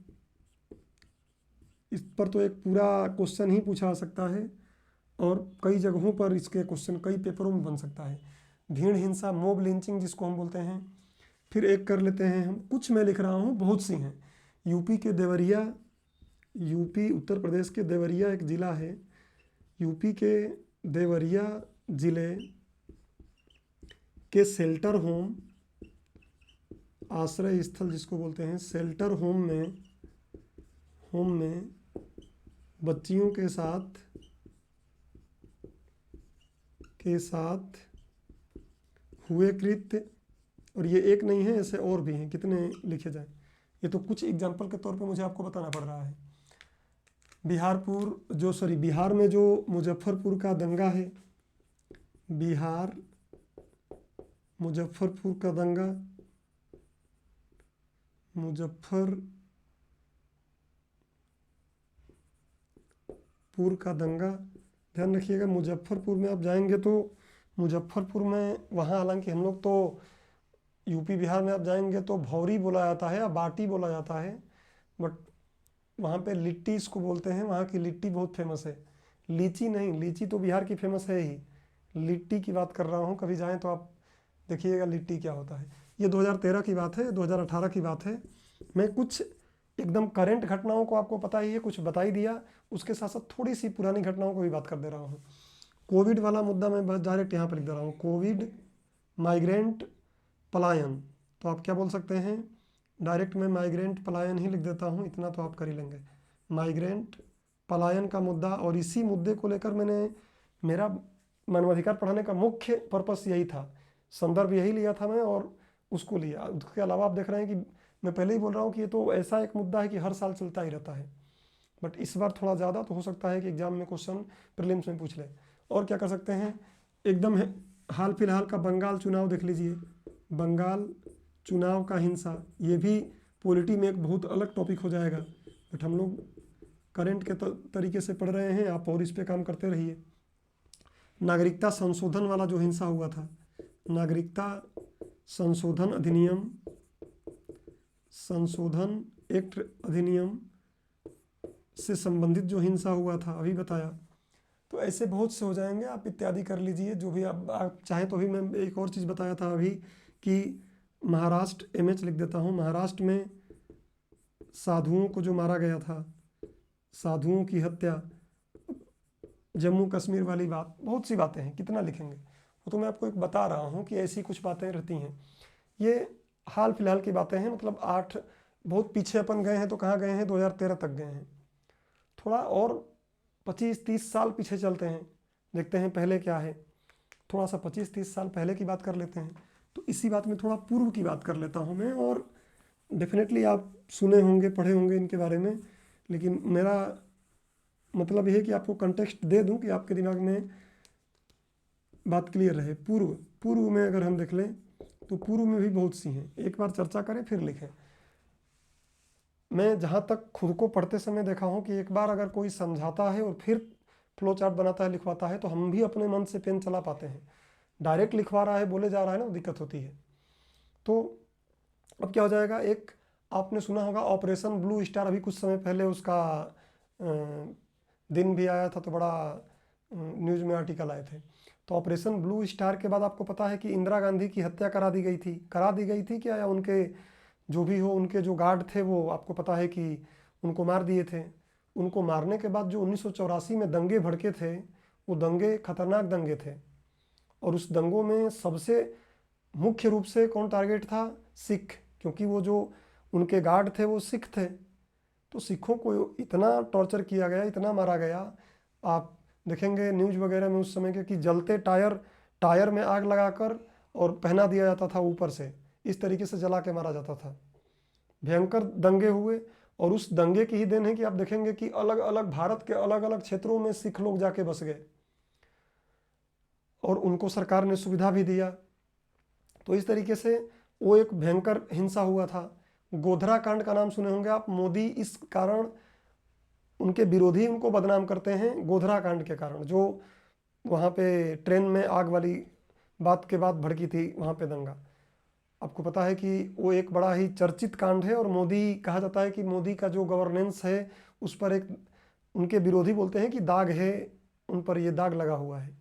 इस पर तो एक पूरा क्वेश्चन ही पूछा जा सकता है, और कई जगहों पर इसके क्वेश्चन कई पेपरों में बन सकता है। भीड़ हिंसा, मॉब लिंचिंग जिसको हम बोलते हैं। फिर एक कर लेते हैं हम, कुछ मैं लिख रहा हूँ, बहुत सी हैं। उत्तर प्रदेश के देवरिया एक ज़िला है, यूपी के देवरिया ज़िले के शेल्टर होम, आश्रय स्थल जिसको बोलते हैं, शेल्टर होम में बच्चियों के साथ हुए कृत्य, और ये एक नहीं है, ऐसे और भी हैं, कितने लिखे जाए। ये तो कुछ एग्जाम्पल के तौर पे मुझे आपको बताना पड़ रहा है। बिहार में जो मुजफ्फरपुर का दंगा है, मुजफ्फरपुर का दंगा, ध्यान रखिएगा। मुजफ्फरपुर में आप जाएंगे तो मुजफ्फरपुर में, वहाँ हालांकि हम लोग तो यूपी बिहार में आप जाएंगे तो भौरी बोला जाता है या बाटी बोला जाता है, बट वहाँ पे लिट्टी इसको बोलते हैं। वहाँ की लिट्टी बहुत फेमस है, लीची नहीं, लीची तो बिहार की फेमस है ही, लिट्टी की बात कर रहा हूँ। कभी जाएं तो आप देखिएगा लिट्टी क्या होता है। ये 2013 की बात है, 2018 की बात है। मैं कुछ एकदम करंट घटनाओं को आपको पता ही है, कुछ बता ही दिया, उसके साथ साथ थोड़ी सी पुरानी घटनाओं को भी बात कर दे रहा हूँ। कोविड वाला मुद्दा मैं बस डायरेक्ट यहाँ पर लिख दे रहा हूँ, माइग्रेंट पलायन, तो आप क्या बोल सकते हैं, डायरेक्ट मैं माइग्रेंट पलायन ही लिख देता हूँ, इतना तो आप कर ही लेंगे। माइग्रेंट पलायन का मुद्दा, और इसी मुद्दे को लेकर मेरा मानवाधिकार पढ़ाने का मुख्य पर्पस यही था, संदर्भ यही लिया था मैं और उसको लिया। उसके अलावा आप देख रहे हैं कि मैं पहले ही बोल रहा हूँ कि ये तो ऐसा एक मुद्दा है कि हर साल चलता ही रहता है, बट इस बार थोड़ा ज़्यादा, तो हो सकता है कि एग्जाम में क्वेश्चन प्रीलिम्स में पूछ ले। और क्या कर सकते हैं, एकदम हाल फिलहाल का बंगाल चुनाव देख लीजिए, बंगाल चुनाव का हिंसा, ये भी पॉलिटी में एक बहुत अलग टॉपिक हो जाएगा, बट हम लोग करंट के तरीके से पढ़ रहे हैं, आप और इस पे काम करते रहिए। नागरिकता संशोधन वाला जो हिंसा हुआ था, नागरिकता संशोधन अधिनियम, संशोधन एक्ट अधिनियम से संबंधित जो हिंसा हुआ था अभी बताया, तो ऐसे बहुत से हो जाएंगे, आप इत्यादि कर लीजिए जो भी आप चाहें। तो अभी मैं एक और चीज़ बताया था अभी कि महाराष्ट्र, MH लिख देता हूँ, महाराष्ट्र में साधुओं को जो मारा गया था, साधुओं की हत्या, जम्मू कश्मीर वाली बात, बहुत सी बातें हैं, कितना लिखेंगे, वो तो मैं आपको एक बता रहा हूँ कि ऐसी कुछ बातें रहती हैं। ये हाल फिलहाल की बातें हैं, मतलब 8 बहुत पीछे अपन गए हैं, तो कहाँ गए हैं, 2013 तक गए हैं। थोड़ा और 25-30 साल पीछे चलते हैं, देखते हैं पहले क्या है, थोड़ा सा 25-30 साल पहले की बात कर लेते हैं। तो इसी बात में थोड़ा पूर्व की बात कर लेता हूँ मैं, और डेफिनेटली आप सुने होंगे, पढ़े होंगे इनके बारे में, लेकिन मेरा मतलब यह है कि आपको कंटेक्स्ट दे दूं कि आपके दिमाग में बात क्लियर रहे। पूर्व में अगर हम देख लें तो पूर्व में भी बहुत सी हैं, एक बार चर्चा करें फिर लिखें। मैं जहाँ तक खुद को पढ़ते समय देखा हूँ कि एक बार अगर कोई समझाता है और फिर फ्लो चार्ट बनाता है, लिखवाता है, तो हम भी अपने मन से पेन चला पाते हैं। डायरेक्ट लिखवा रहा है, बोले जा रहा है ना, दिक्कत होती है। तो अब क्या हो जाएगा, एक आपने सुना होगा ऑपरेशन ब्लू स्टार, अभी कुछ समय पहले उसका दिन भी आया था, तो बड़ा न्यूज़ में आर्टिकल आए थे। तो ऑपरेशन ब्लू स्टार के बाद आपको पता है कि इंदिरा गांधी की हत्या करा दी गई थी क्या, या उनके जो भी हो, उनके जो गार्ड थे वो आपको पता है कि उनको मार दिए थे। उनको मारने के बाद जो 1984 में दंगे भड़के थे, वो दंगे खतरनाक दंगे थे, और उस दंगों में सबसे मुख्य रूप से कौन टारगेट था, सिख, क्योंकि वो जो उनके गार्ड थे वो सिख थे। तो सिखों को इतना टॉर्चर किया गया, इतना मारा गया, आप देखेंगे न्यूज़ वगैरह में उस समय के कि जलते टायर में आग लगाकर और पहना दिया जाता था ऊपर से, इस तरीके से जला के मारा जाता था। भयंकर दंगे हुए, और उस दंगे की ही देन है कि आप देखेंगे कि अलग अलग भारत के अलग अलग क्षेत्रों में सिख लोग जाके बस गए, और उनको सरकार ने सुविधा भी दिया। तो इस तरीके से वो एक भयंकर हिंसा हुआ था। गोधरा कांड का नाम सुने होंगे आप, मोदी इस कारण, उनके विरोधी उनको बदनाम करते हैं गोधरा कांड के कारण, जो वहाँ पे ट्रेन में आग वाली बात के बाद भड़की थी वहाँ पे दंगा। आपको पता है कि वो एक बड़ा ही चर्चित कांड है, और मोदी, कहा जाता है कि मोदी का जो गवर्नेंस है उस पर एक, उनके विरोधी बोलते हैं कि दाग है, उन पर ये दाग लगा हुआ है।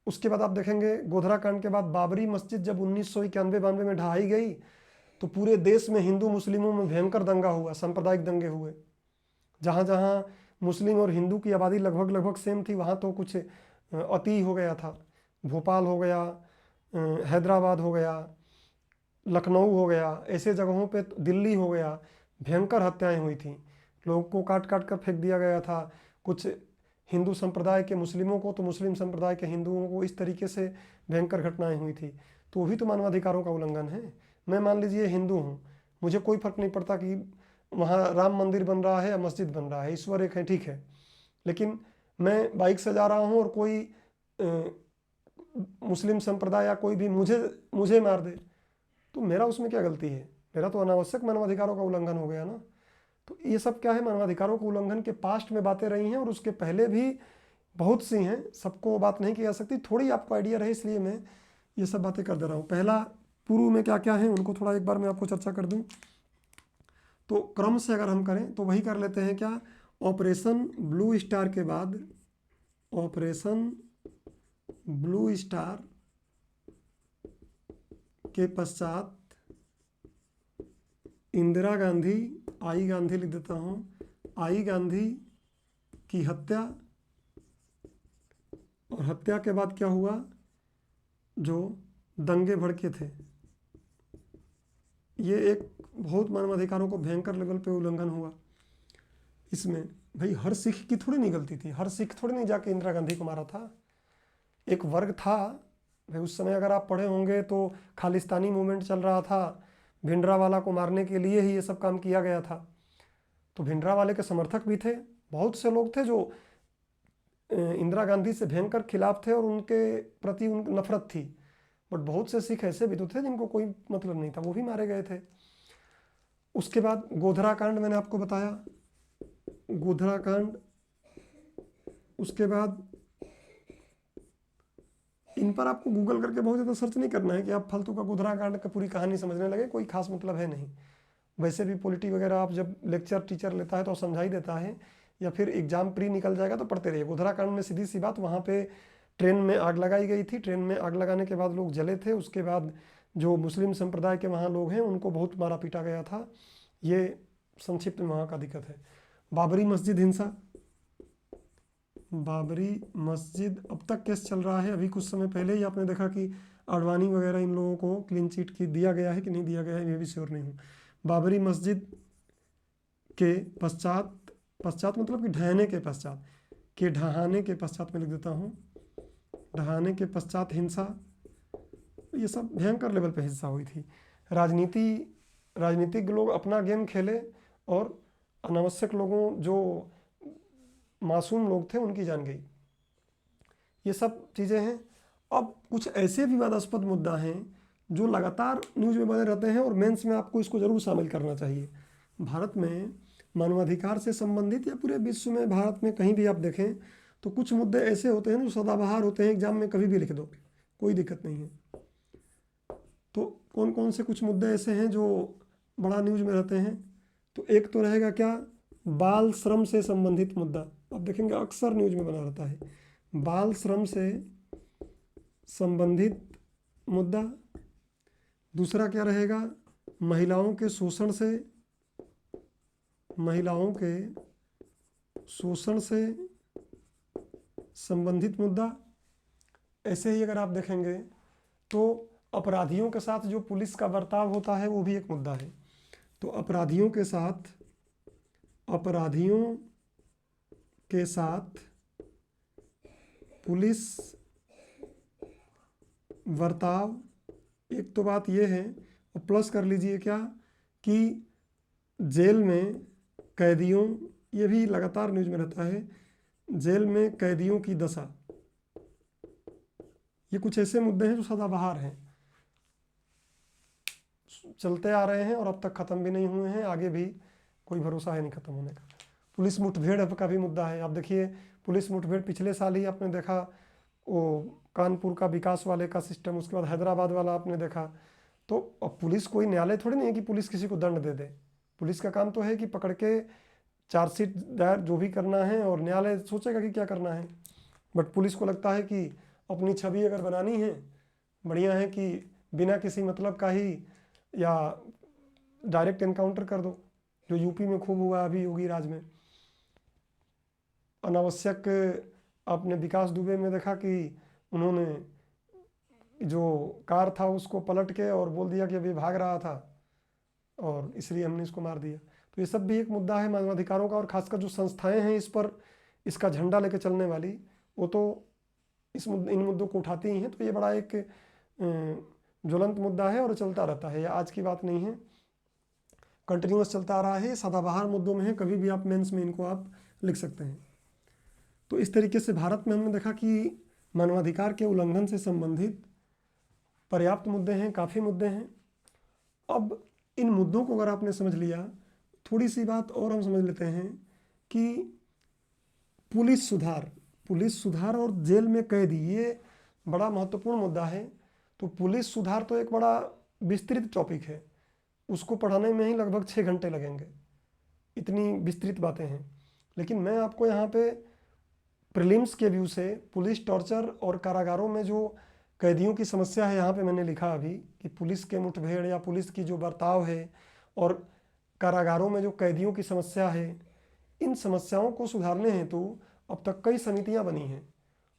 उसके बाद आप देखेंगे गोधरा कांड के बाद बाबरी मस्जिद जब 1991-92 में ढहाई गई, तो पूरे देश में हिंदू मुस्लिमों में भयंकर दंगा हुआ, सांप्रदायिक दंगे हुए। जहाँ जहाँ मुस्लिम और हिंदू की आबादी लगभग लगभग सेम थी, वहाँ तो कुछ अति हो गया था। भोपाल हो गया, हैदराबाद हो गया, लखनऊ हो गया, ऐसे जगहों पे, दिल्ली हो गया, भयंकर हत्याएं हुई थी, लोगों को काट काट कर फेंक दिया गया था। कुछ हिंदू संप्रदाय के मुस्लिमों को, तो मुस्लिम संप्रदाय के हिंदुओं को, इस तरीके से भयंकर घटनाएं हुई थी। तो भी तो मानवाधिकारों का उल्लंघन है। मैं मान लीजिए हिंदू हूँ, मुझे कोई फर्क नहीं पड़ता कि वहाँ राम मंदिर बन रहा है या मस्जिद बन रहा है, ईश्वर एक है, ठीक है, लेकिन मैं बाइक से जा रहा हूँ और कोई मुस्लिम संप्रदाय या कोई भी मुझे मार दे, तो मेरा उसमें क्या गलती है, मेरा तो अनावश्यक मानवाधिकारों का उल्लंघन हो गया ना। तो ये सब क्या है, मानवाधिकारों के उल्लंघन के पास्ट में बातें रही हैं, और उसके पहले भी बहुत सी हैं, सबको बात नहीं की जा सकती, थोड़ी आपको आइडिया रहे इसलिए मैं ये सब बातें कर दे रहा हूँ। पहला, पूर्व में क्या क्या है उनको थोड़ा एक बार मैं आपको चर्चा कर दूँ। तो क्रम से अगर हम करें तो वही कर लेते हैं क्या, ऑपरेशन ब्लू स्टार के बाद, ऑपरेशन ब्लू स्टार के पश्चात इंदिरा गांधी, आई गांधी लिख देता हूँ, आई गांधी की हत्या, और हत्या के बाद क्या हुआ, जो दंगे भड़के थे। ये एक बहुत मानवाधिकारों को भयंकर लेवल पे उल्लंघन हुआ। इसमें भाई हर सिख की थोड़ी नहीं गलती थी, हर सिख थोड़ी नहीं जाके इंदिरा गांधी को मारा था। एक वर्ग था भाई, उस समय अगर आप पढ़े होंगे तो खालिस्तानी मूवमेंट चल रहा था, भिंडरावाला को मारने के लिए ही ये सब काम किया गया था। तो भिंडरावाले के समर्थक भी थे, बहुत से लोग थे जो इंदिरा गांधी से भयंकर खिलाफ थे और उनके प्रति उनकी नफरत थी। बट बहुत से सिख ऐसे भी तो थे जिनको कोई मतलब नहीं था, वो भी मारे गए थे। उसके बाद गोधरा कांड मैंने आपको बताया, गोधरा कांड। उसके बाद इन पर आपको गूगल करके बहुत ज़्यादा सर्च नहीं करना है कि आप फालतू का गोधरा कांड का पूरी कहानी समझने लगे, कोई खास मतलब है नहीं। वैसे भी पॉलिटी वगैरह आप जब लेक्चर टीचर लेता है तो समझा ही देता है, या फिर एग्जाम प्री निकल जाएगा तो पढ़ते रहिए। गोधरा कांड में सीधी सी बात, वहाँ पे ट्रेन में आग लगाई गई थी, ट्रेन में आग लगाने के बाद लोग जले थे। उसके बाद जो मुस्लिम संप्रदाय के वहाँ लोग हैं उनको बहुत मारा पीटा गया था। ये संक्षिप्त में वहाँ का दिक्कत है। बाबरी मस्जिद हिंसा, बाबरी मस्जिद अब तक केस चल रहा है। अभी कुछ समय पहले ही आपने देखा कि आडवाणी वगैरह इन लोगों को क्लीन चिट की दिया गया है कि नहीं दिया गया है, ये भी श्योर नहीं हूँ। बाबरी मस्जिद के पश्चात मतलब कि ढहने के पश्चात, के ढहाने के पश्चात मैं लिख देता हूँ, ढहाने के पश्चात हिंसा, ये सब भयंकर लेवल पे हिंसा हुई थी। राजनीतिक लोग अपना गेम खेले और अनावश्यक लोगों, जो मासूम लोग थे, उनकी जान गई। ये सब चीज़ें हैं। अब कुछ ऐसे विवादास्पद मुद्दा हैं जो लगातार न्यूज़ में बने रहते हैं और मेंस में आपको इसको ज़रूर शामिल करना चाहिए। भारत में मानवाधिकार से संबंधित या पूरे विश्व में, भारत में कहीं भी आप देखें तो कुछ मुद्दे ऐसे होते हैं जो सदाबहार होते हैं, एग्जाम में कभी भी लिख दो, कोई दिक्कत नहीं है। तो कौन कौन से कुछ मुद्दे ऐसे हैं जो बड़ा न्यूज़ में रहते हैं? तो एक तो रहेगा क्या, बाल श्रम से संबंधित मुद्दा। आप देखेंगे अक्सर न्यूज़ में बना रहता है, बाल श्रम से संबंधित मुद्दा। दूसरा क्या रहेगा, महिलाओं के शोषण से संबंधित मुद्दा। ऐसे ही अगर आप देखेंगे तो अपराधियों के साथ जो पुलिस का बर्ताव होता है वो भी एक मुद्दा है। तो अपराधियों के साथ पुलिस बर्ताव, एक तो बात ये है। और प्लस कर लीजिए क्या कि जेल में कैदियों, ये भी लगातार न्यूज़ में रहता है, जेल में कैदियों की दशा। ये कुछ ऐसे मुद्दे हैं जो सदाबहार हैं, चलते आ रहे हैं और अब तक ख़त्म भी नहीं हुए हैं, आगे भी कोई भरोसा है नहीं ख़त्म होने का। पुलिस मुठभेड़ का भी मुद्दा है। आप देखिए पुलिस मुठभेड़ पिछले साल ही आपने देखा, वो कानपुर का विकास वाले का सिस्टम, उसके बाद हैदराबाद वाला आपने देखा। तो अब पुलिस कोई न्यायालय थोड़ी नहीं है कि पुलिस किसी को दंड दे दे। पुलिस का काम तो है कि पकड़ के चार्जशीट दायर जो भी करना है, और न्यायालय सोचेगा कि क्या करना है। बट पुलिस को लगता है कि अपनी छवि अगर बनानी है, बढ़िया है कि बिना किसी मतलब का ही या डायरेक्ट एनकाउंटर कर दो, जो यूपी में खूब हुआ अभी योगी राज में। अनावश्यक आपने विकास दुबे में देखा कि उन्होंने जो कार था उसको पलट के और बोल दिया कि अभी भाग रहा था और इसलिए हमने इसको मार दिया। तो ये सब भी एक मुद्दा है मानवाधिकारों का, और खासकर जो संस्थाएं हैं इस पर इसका झंडा लेके चलने वाली, वो तो इन मुद्दों को उठाती ही हैं। तो ये बड़ा एक ज्वलंत मुद्दा है और चलता रहता है, ये आज की बात नहीं है, कंटिन्यूस चलता आ रहा है। सदाबहार मुद्दों में है, कभी भी आप मेंस में इनको आप लिख सकते हैं। तो इस तरीके से भारत में हमने देखा कि मानवाधिकार के उल्लंघन से संबंधित पर्याप्त मुद्दे हैं, काफ़ी मुद्दे हैं। अब इन मुद्दों को अगर आपने समझ लिया, थोड़ी सी बात और हम समझ लेते हैं कि पुलिस सुधार और जेल में कैदी, ये बड़ा महत्वपूर्ण मुद्दा है। तो पुलिस सुधार तो एक बड़ा विस्तृत टॉपिक है, उसको पढ़ाने में ही लगभग 6 घंटे लगेंगे, इतनी विस्तृत बातें हैं। लेकिन मैं आपको यहाँ पे प्रीलिम्स के व्यू से पुलिस टॉर्चर और कारागारों में जो कैदियों की समस्या है, यहाँ पे मैंने लिखा अभी कि पुलिस के मुठभेड़ या पुलिस की जो बर्ताव है और कारागारों में जो कैदियों की समस्या है, इन समस्याओं को सुधारने हेतु अब तक कई समितियाँ बनी हैं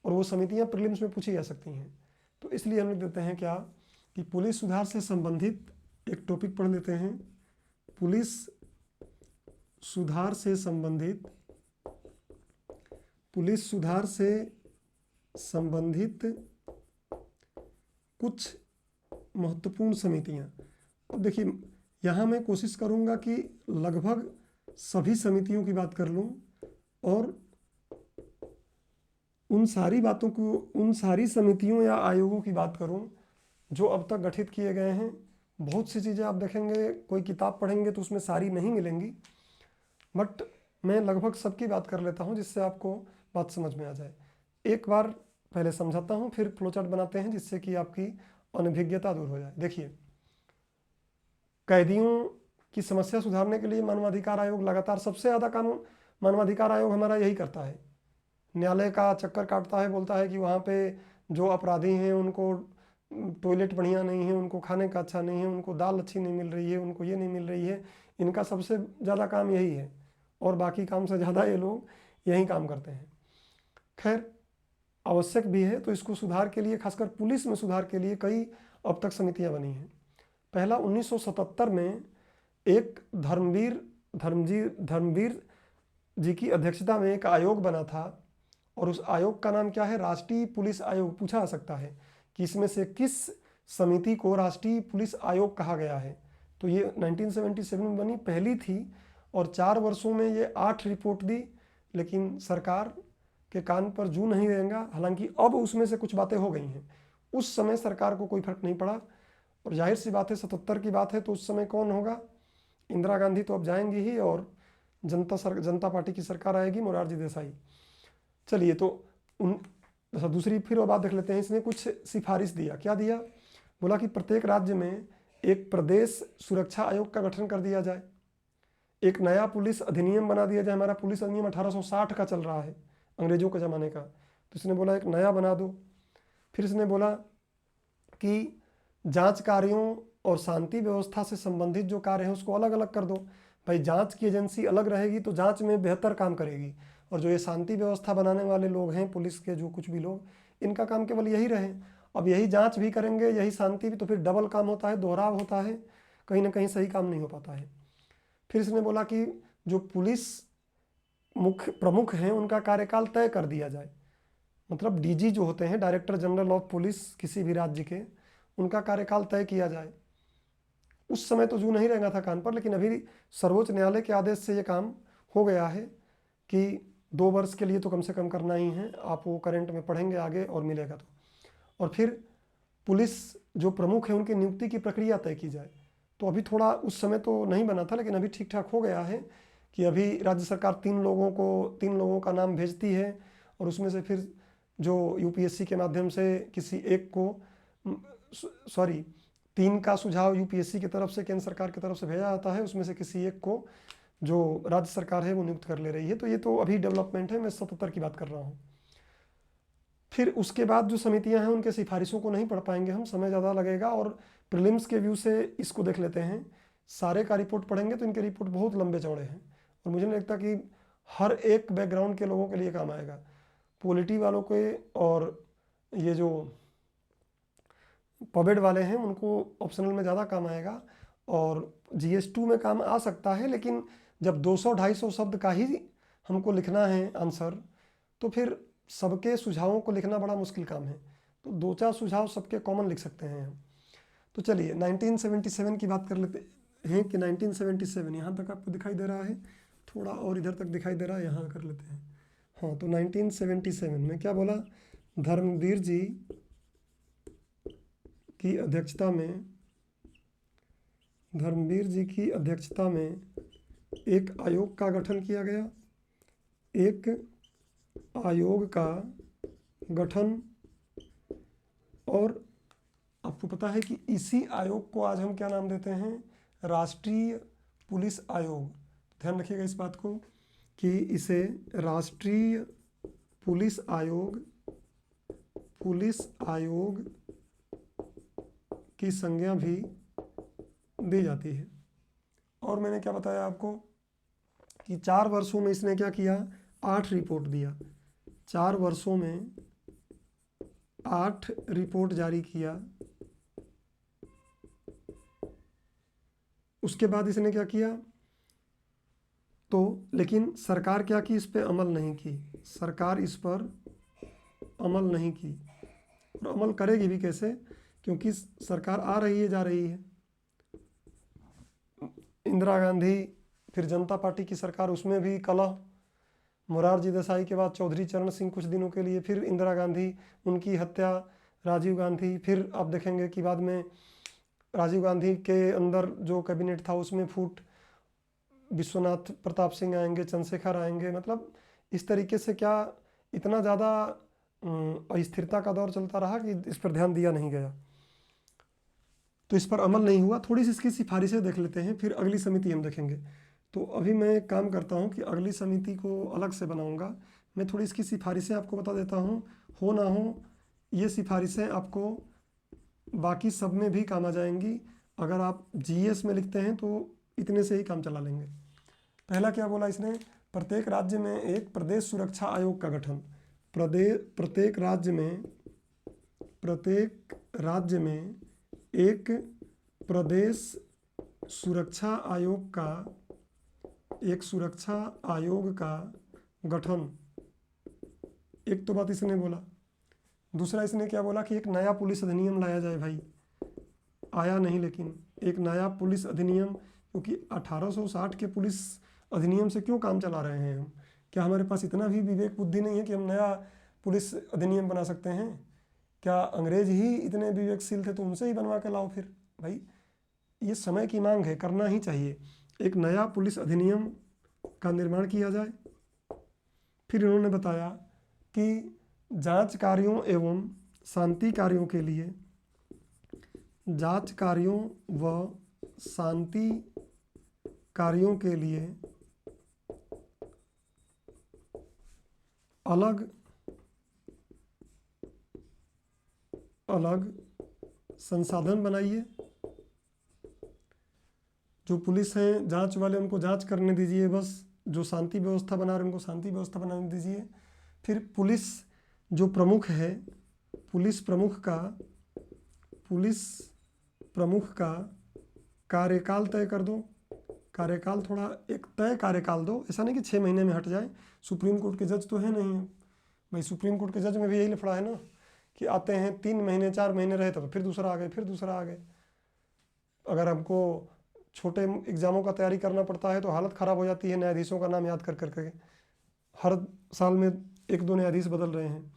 और वो समितियाँ प्रीलिम्स में पूछी जा सकती हैं। तो इसलिए हम लिख देते हैं क्या कि पुलिस सुधार से संबंधित एक टॉपिक पढ़ लेते हैं। पुलिस सुधार से संबंधित कुछ महत्वपूर्ण समितियां। अब देखिए, यहाँ मैं कोशिश करूँगा कि लगभग सभी समितियों की बात कर लूँ और उन सारी समितियों या आयोगों की बात करूँ जो अब तक गठित किए गए हैं। बहुत सी चीज़ें आप देखेंगे, कोई किताब पढ़ेंगे तो उसमें सारी नहीं मिलेंगी, बट मैं लगभग सबकी बात कर लेता हूँ जिससे आपको बात समझ में आ जाए। एक बार पहले समझाता हूँ, फिर फ्लोचार्ट बनाते हैं जिससे कि आपकी अनभिज्ञता दूर हो जाए। देखिए, कैदियों की समस्या सुधारने के लिए मानवाधिकार आयोग लगातार सबसे ज़्यादा काम मानवाधिकार आयोग हमारा यही करता है। न्यायालय का चक्कर काटता है, बोलता है कि वहाँ पे जो अपराधी हैं उनको टॉयलेट बढ़िया नहीं है, उनको खाने का अच्छा नहीं है, उनको दाल अच्छी नहीं मिल रही है, उनको ये नहीं मिल रही है। इनका सबसे ज़्यादा काम यही है और बाकी काम से ज़्यादा ये लोग यही काम करते हैं। खैर, आवश्यक भी है, तो इसको सुधार के लिए, खासकर पुलिस में सुधार के लिए कई अब तक समितियां बनी हैं। पहला 1977 में एक धर्मवीर जी की अध्यक्षता में एक आयोग बना था और उस आयोग का नाम क्या है? राष्ट्रीय पुलिस आयोग। पूछा जा सकता है कि इसमें से किस समिति को राष्ट्रीय पुलिस आयोग कहा गया है। तो ये 1977 में बनी, पहली थी और 4 वर्षों में ये 8 रिपोर्ट दी, लेकिन सरकार के कान पर जू नहीं रहेगा। हालांकि अब उसमें से कुछ बातें हो गई हैं, उस समय सरकार को कोई फर्क नहीं पड़ा। और जाहिर सी बात है, 77 की बात है तो उस समय कौन होगा? इंदिरा गांधी तो अब जाएंगी ही और जनता पार्टी की सरकार आएगी, मोरारजी देसाई। चलिए, तो दूसरी फिर वो बात देख लेते हैं। इसने कुछ सिफारिश दिया। क्या दिया? बोला कि प्रत्येक राज्य में एक प्रदेश सुरक्षा आयोग का गठन कर दिया जाए, एक नया पुलिस अधिनियम बना दिया जाए। हमारा पुलिस अधिनियम 1860 का चल रहा है, अंग्रेजों के ज़माने का, तो इसने बोला एक नया बना दो। फिर इसने बोला कि जांच कार्यों और शांति व्यवस्था से संबंधित जो कार्य है उसको अलग अलग कर दो। भाई, जांच की एजेंसी अलग रहेगी तो जांच में बेहतर काम करेगी, और जो ये शांति व्यवस्था बनाने वाले लोग हैं, पुलिस के जो कुछ भी लोग, इनका काम केवल यही रहे। अब यही जांच भी करेंगे, यही शांति भी, तो फिर डबल काम होता है, दोहराव होता है, कहीं ना कहीं सही काम नहीं हो पाता है। फिर इसने बोला कि जो पुलिस मुख्य प्रमुख हैं उनका कार्यकाल तय कर दिया जाए। मतलब डीजी जो होते हैं, डायरेक्टर जनरल ऑफ पुलिस, किसी भी राज्य के, उनका कार्यकाल तय किया जाए। उस समय तो जू नहीं रहना था कान पर, लेकिन अभी सर्वोच्च न्यायालय के आदेश से ये काम हो गया है कि 2 वर्ष के लिए तो कम से कम करना ही है। आप वो करंट में पढ़ेंगे आगे और मिलेगा तो। और फिर पुलिस जो प्रमुख है उनकी नियुक्ति की प्रक्रिया तय की जाए। तो अभी थोड़ा, उस समय तो नहीं बना था लेकिन अभी ठीक ठाक हो गया है कि अभी राज्य सरकार 3 लोगों का नाम भेजती है और उसमें से फिर जो यूपीएससी के माध्यम से किसी एक को, 3 का सुझाव यूपीएससी की तरफ से, केंद्र सरकार की तरफ से भेजा जाता है, उसमें से किसी एक को जो राज्य सरकार है वो नियुक्त कर ले रही है। तो ये तो अभी डेवलपमेंट है, मैं 77 की बात कर रहा हूँ। फिर उसके बाद जो समितियां हैं उनके सिफारिशों को नहीं पढ़ पाएंगे हम, समय ज़्यादा लगेगा, और प्रीलिम्स के व्यू से इसको देख लेते हैं। सारे का रिपोर्ट पढ़ेंगे तो इनके रिपोर्ट बहुत लंबे चौड़े हैं और मुझे नहीं लगता कि हर एक बैकग्राउंड के लोगों के लिए काम आएगा। पॉलिटी वालों के और ये जो पबेड वाले हैं उनको ऑप्शनल में ज़्यादा काम आएगा, और GS2 में काम आ सकता है, लेकिन जब 200-250 शब्द का ही हमको लिखना है आंसर, तो फिर सबके सुझावों को लिखना बड़ा मुश्किल काम है। तो 2-4 सुझाव सबके कॉमन लिख सकते हैं हम। तो चलिए 1977 की बात कर लेते हैं कि 1977 यहाँ तक आपको दिखाई दे रहा है, थोड़ा और इधर तक दिखाई दे रहा है, यहाँ कर लेते हैं। हाँ, तो 1977 में क्या बोला? धर्मवीर जी की अध्यक्षता में एक आयोग का गठन किया गया। एक आयोग का गठन, और आपको पता है कि इसी आयोग को आज हम क्या नाम देते हैं? राष्ट्रीय पुलिस आयोग। ध्यान रखिएगा इस बात को कि इसे राष्ट्रीय पुलिस आयोग की संज्ञा भी दी जाती है। और मैंने क्या बताया आपको कि 4 वर्षों में इसने क्या किया? 8 रिपोर्ट दिया। 4 वर्षों में 8 रिपोर्ट जारी किया, उसके बाद इसने क्या किया, तो लेकिन सरकार क्या की, इस पर अमल नहीं की, सरकार इस पर अमल नहीं की, और अमल करेगी भी कैसे, क्योंकि सरकार आ रही है जा रही है। इंदिरा गांधी, फिर जनता पार्टी की सरकार, उसमें भी कलह, मोरारजी देसाई के बाद चौधरी चरण सिंह कुछ दिनों के लिए, फिर इंदिरा गांधी, उनकी हत्या, राजीव गांधी, फिर आप देखेंगे कि बाद में राजीव गांधी के अंदर जो कैबिनेट था उसमें फूट, विश्वनाथ प्रताप सिंह आएंगे, चंद्रशेखर आएंगे, मतलब इस तरीके से क्या इतना ज़्यादा अस्थिरता का दौर चलता रहा कि इस पर ध्यान दिया नहीं गया, तो इस पर अमल नहीं हुआ। थोड़ी सी इसकी सिफारिशें देख लेते हैं, फिर अगली समिति हम देखेंगे। तो अभी मैं एक काम करता हूँ कि अगली समिति को अलग से बनाऊँगा, मैं थोड़ी इसकी सिफारिशें आपको बता देता हूँ, हो ना हो ये सिफारिशें आपको बाकी सब में भी काम आ जाएंगी। अगर आप जीएस में लिखते हैं तो इतने से ही काम चला लेंगे। पहला क्या बोला इसने, प्रत्येक राज्य में एक प्रदेश सुरक्षा आयोग का गठन। प्रत्येक राज्य में एक प्रदेश सुरक्षा आयोग का गठन। एक तो बात इसने बोला। दूसरा इसने क्या बोला कि एक नया पुलिस अधिनियम लाया जाए। भाई आया नहीं, लेकिन एक नया पुलिस अधिनियम, क्योंकि 1860 के पुलिस अधिनियम से क्यों काम चला रहे हैं हम? क्या हमारे पास इतना भी विवेक बुद्धि नहीं है कि हम नया पुलिस अधिनियम बना सकते हैं? क्या अंग्रेज ही इतने विवेकशील थे तो उनसे ही बनवा के लाओ फिर? भाई ये समय की मांग है, करना ही चाहिए। एक नया पुलिस अधिनियम का निर्माण किया जाए। फिर इन्होंने बताया कि जांच कार्यों एवं शांति कार्यों के लिए, जांच कार्यों व शांति कार्यों के लिए अलग अलग संसाधन बनाइए। जो पुलिस हैं जांच वाले, उनको जांच करने दीजिए बस। जो शांति व्यवस्था बना रहे उनको शांति व्यवस्था बनाने दीजिए। फिर पुलिस जो प्रमुख है, पुलिस प्रमुख का कार्यकाल तय कर दो। कार्यकाल थोड़ा एक तय कार्यकाल दो, ऐसा नहीं कि 6 महीने में हट जाए। सुप्रीम कोर्ट के जज तो है नहीं है भाई, सुप्रीम कोर्ट के जज में भी यही लफड़ा है ना कि आते हैं 3 महीने 4 महीने रहे तो फिर दूसरा आ गए, फिर दूसरा आ गए। अगर हमको छोटे एग्जामों का तैयारी करना पड़ता है तो हालत ख़राब हो जाती है न्यायाधीशों का नाम याद कर करके। हर साल में 1-2 न्यायाधीश बदल रहे हैं।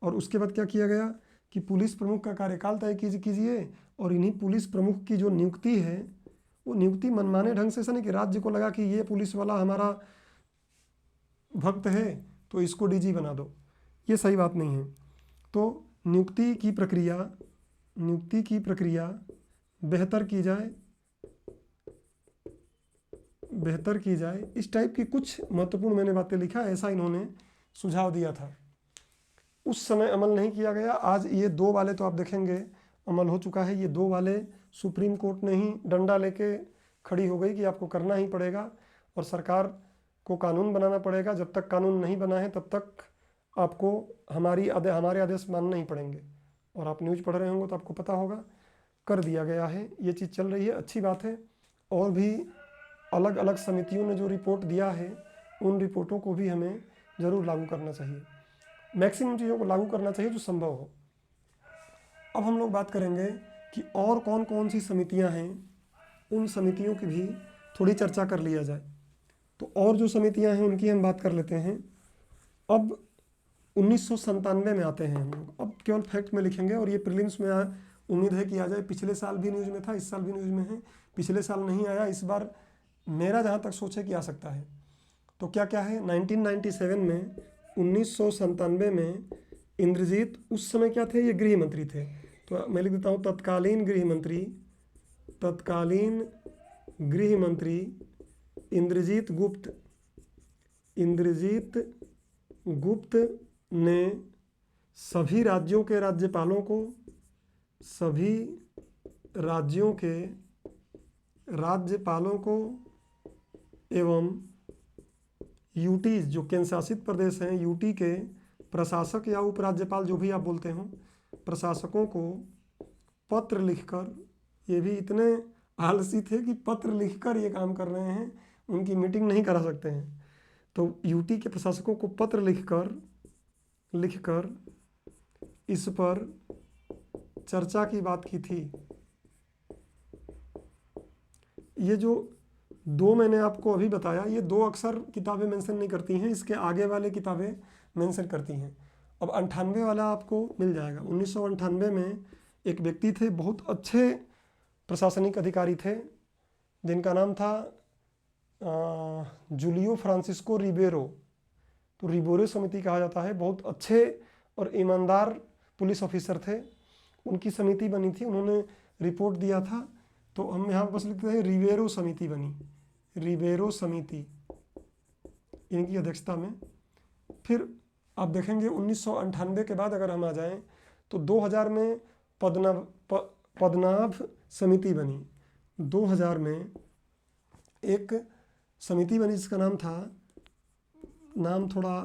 और उसके बाद क्या किया गया कि पुलिस प्रमुख का कार्यकाल तय कीजिए, और इन्हीं पुलिस प्रमुख की जो नियुक्ति है वो नियुक्ति मनमाने ढंग से, ऐसा नहीं कि राज्य को लगा कि ये पुलिस वाला हमारा भक्त है तो इसको डीजी बना दो, ये सही बात नहीं है। तो नियुक्ति की प्रक्रिया बेहतर की जाए। इस टाइप की कुछ महत्वपूर्ण मैंने बातें लिखा, ऐसा इन्होंने सुझाव दिया था। उस समय अमल नहीं किया गया। आज ये 2 वाले तो आप देखेंगे अमल हो चुका है। ये 2 वाले सुप्रीम कोर्ट ने ही डंडा लेके खड़ी हो गई कि आपको करना ही पड़ेगा, और सरकार को कानून बनाना पड़ेगा। जब तक कानून नहीं बना है तब तक आपको हमारे आदेश मानने ही पड़ेंगे। और आप न्यूज़ पढ़ रहे होंगे तो आपको पता होगा, कर दिया गया है, ये चीज़ चल रही है, अच्छी बात है। और भी अलग अलग समितियों ने जो रिपोर्ट दिया है उन रिपोर्टों को भी हमें ज़रूर लागू करना चाहिए। मैक्सिमम चीज़ों को लागू करना चाहिए जो संभव हो। अब हम लोग बात करेंगे कि और कौन कौन सी समितियां हैं, उन समितियों की भी थोड़ी चर्चा कर लिया जाए। तो और जो समितियां हैं उनकी हम बात कर लेते हैं। अब 1997 में आते हैं हम लोग। अब केवल फैक्ट में लिखेंगे, और ये प्रीलिम्स में उम्मीद है कि आ जाए। पिछले साल भी न्यूज़ में था, इस साल भी न्यूज़ में है। पिछले साल नहीं आया, इस बार मेरा जहाँ तक सोच है कि आ सकता है। तो क्या क्या है, 1997 में इंद्रजीत, उस समय क्या थे, ये गृह मंत्री थे। तो मैं लिख देता हूँ तत्कालीन गृह मंत्री इंद्रजीत गुप्त ने सभी राज्यों के राज्यपालों को एवं यूटीज, जो केंद्र शासित प्रदेश हैं, यूटी के प्रशासक या उपराज्यपाल, जो भी आप बोलते हो, प्रशासकों को पत्र लिखकर, ये भी इतने आलसी थे कि पत्र लिखकर ये काम कर रहे हैं, उनकी मीटिंग नहीं करा सकते हैं। तो यूटी के प्रशासकों को पत्र लिखकर इस पर चर्चा की बात की थी। ये जो दो मैंने आपको अभी बताया, ये दो अक्सर किताबें मेंशन नहीं करती हैं, इसके आगे वाले किताबें मेंशन करती हैं। अब 98 वाला आपको मिल जाएगा। 1998 में एक व्यक्ति थे, बहुत अच्छे प्रशासनिक अधिकारी थे, जिनका नाम था जूलियो फ्रांसिस्को रिबेरो। तो रिबेरो समिति कहा जाता है। बहुत अच्छे और ईमानदार पुलिस ऑफिसर थे। उनकी समिति बनी थी, उन्होंने रिपोर्ट दिया था। तो हम यहाँ बस लिखते हैं रिबेरो समिति बनी, रिबेरो समिति, इनकी अध्यक्षता में। फिर आप देखेंगे 1998 के बाद अगर हम आ जाएं तो 2000 में पद्मनाभ समिति बनी। 2000 में एक समिति बनी जिसका नाम था, नाम थोड़ा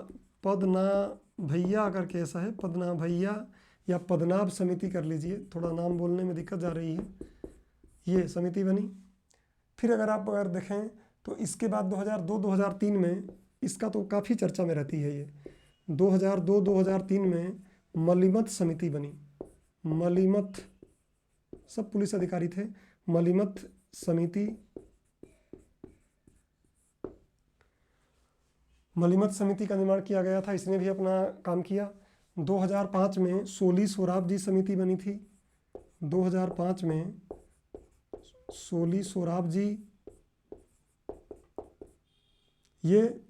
पद्मनाभैया करके ऐसा है, पद्मनाभैया या पद्मनाभ समिति कर लीजिए, थोड़ा नाम बोलने में दिक्कत जा रही है। ये समिति बनी। फिर अगर देखें तो इसके बाद 2002-2003 में, इसका तो काफ़ी चर्चा में रहती है ये, 2002-2003 में मलीमत समिति बनी। मलीमत, सब पुलिस अधिकारी थे। मलीमत समिति, मलीमत समिति का निर्माण किया गया था, इसने भी अपना काम किया। 2005 में सोली सोराबजी समिति बनी थी। 2005 में सोली सोराबजी, ये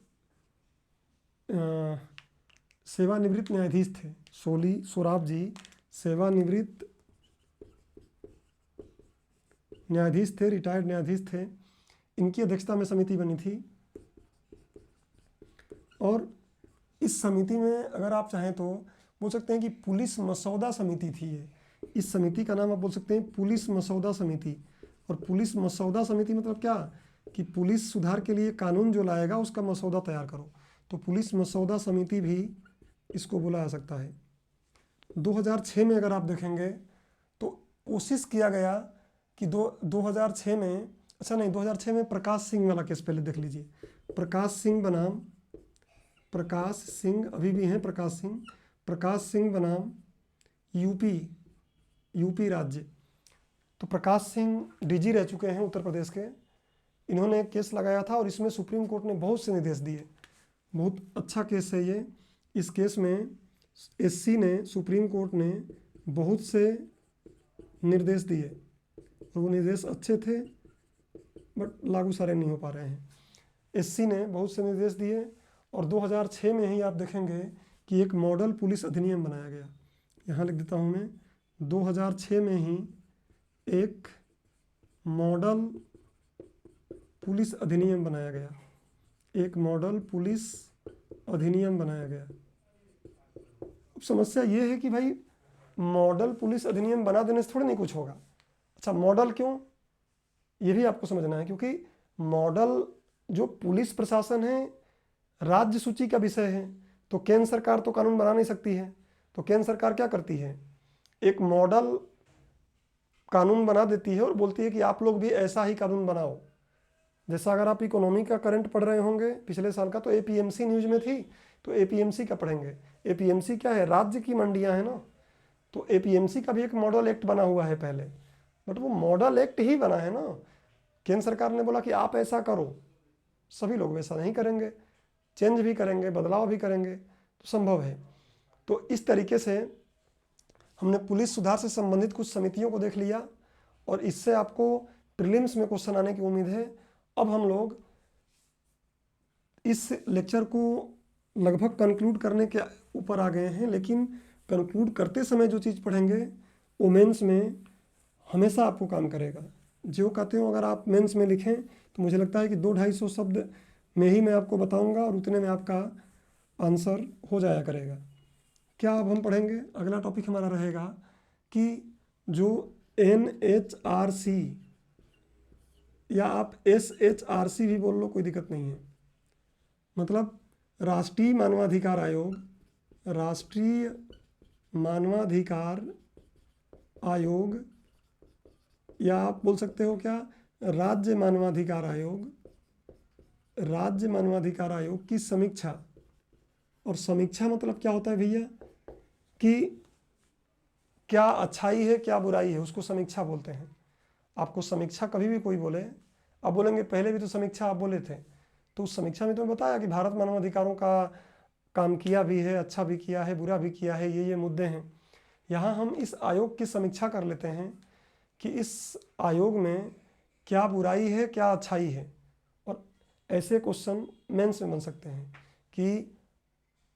सेवानिवृत्त न्यायाधीश थे। सोली सोराबजी सेवानिवृत्त न्यायाधीश थे, रिटायर्ड न्यायाधीश थे। इनकी अध्यक्षता में समिति बनी थी। और इस समिति में अगर आप चाहें तो बोल सकते हैं कि पुलिस मसौदा समिति थी ये। इस समिति का नाम आप बोल सकते हैं पुलिस मसौदा समिति। और पुलिस मसौदा समिति मतलब क्या कि पुलिस सुधार के लिए कानून जो लाएगा उसका मसौदा तैयार करो। तो पुलिस मसौदा समिति भी इसको बोला जा सकता है। 2006 में अगर आप देखेंगे तो कोशिश किया गया कि 2006 में, अच्छा नहीं, 2006 में प्रकाश सिंह वाला केस पहले देख लीजिए। प्रकाश सिंह बनाम, प्रकाश सिंह अभी भी हैं, प्रकाश सिंह बनाम यूपी राज्य। तो प्रकाश सिंह डीजी रह चुके हैं उत्तर प्रदेश के। इन्होंने एक केस लगाया था और इसमें सुप्रीम कोर्ट ने बहुत से निर्देश दिए। बहुत अच्छा केस है ये। इस केस में एससी ने, सुप्रीम कोर्ट ने बहुत से निर्देश दिए और वो निर्देश अच्छे थे बट लागू सारे नहीं हो पा रहे हैं। एससी ने बहुत से निर्देश दिए और 2006 में ही आप देखेंगे कि एक मॉडल पुलिस अधिनियम बनाया गया। यहाँ लिख देता हूँ मैं, 2006 में ही एक मॉडल पुलिस अधिनियम बनाया गया। एक मॉडल पुलिस अधिनियम बनाया गया। अब समस्या ये है कि भाई मॉडल पुलिस अधिनियम बना देने से थोड़ी नहीं कुछ होगा। अच्छा, मॉडल क्यों, ये भी आपको समझना है, क्योंकि मॉडल जो पुलिस प्रशासन है राज्य सूची का विषय है। तो केंद्र सरकार तो कानून बना नहीं सकती है। तो केंद्र सरकार क्या करती है, एक मॉडल कानून बना देती है और बोलती है कि आप लोग भी ऐसा ही कानून बनाओ। जैसा अगर आप इकोनॉमी का करंट पढ़ रहे होंगे पिछले साल का, तो एपीएमसी न्यूज में थी, तो एपीएमसी का पढ़ेंगे। एपीएमसी क्या है, राज्य की मंडियां हैं ना। तो एपीएमसी का भी एक मॉडल एक्ट बना हुआ है पहले, बट वो मॉडल एक्ट ही बना है ना। केंद्र सरकार ने बोला कि आप ऐसा करो, सभी लोग वैसा नहीं करेंगे, चेंज भी करेंगे, बदलाव भी करेंगे, तो संभव है। तो इस तरीके से हमने पुलिस सुधार से संबंधित कुछ समितियों को देख लिया और इससे आपको प्रीलिम्स में क्वेश्चन आने की उम्मीद है। अब हम लोग इस लेक्चर को लगभग कंक्लूड करने के ऊपर आ गए हैं, लेकिन कंक्लूड करते समय जो चीज़ पढ़ेंगे वो मेंस में हमेशा आपको काम करेगा। जो कहते हो अगर आप मेंस में लिखें तो मुझे लगता है कि 200-250 शब्द में ही मैं आपको बताऊंगा और उतने में आपका आंसर हो जाया करेगा। क्या अब हम पढ़ेंगे, अगला टॉपिक हमारा रहेगा कि जो NHRC या आप SHRC भी बोल लो, कोई दिक्कत नहीं है, मतलब राष्ट्रीय मानवाधिकार आयोग, राष्ट्रीय मानवाधिकार आयोग या आप बोल सकते हो क्या, राज्य मानवाधिकार आयोग, राज्य मानवाधिकार आयोग की समीक्षा। और समीक्षा मतलब क्या होता है भैया, कि क्या अच्छाई है क्या बुराई है, उसको समीक्षा बोलते हैं। आपको समीक्षा कभी भी कोई बोले, आप बोलेंगे पहले भी तो समीक्षा आप बोले थे, तो उस समीक्षा में तुम्हें बताया कि भारत मानवाधिकारों का काम किया भी है, अच्छा भी किया है, बुरा भी किया है, ये मुद्दे हैं। यहाँ हम इस आयोग की समीक्षा कर लेते हैं कि इस आयोग में क्या बुराई है क्या अच्छाई है। और ऐसे क्वेश्चन मेंस में बन सकते हैं कि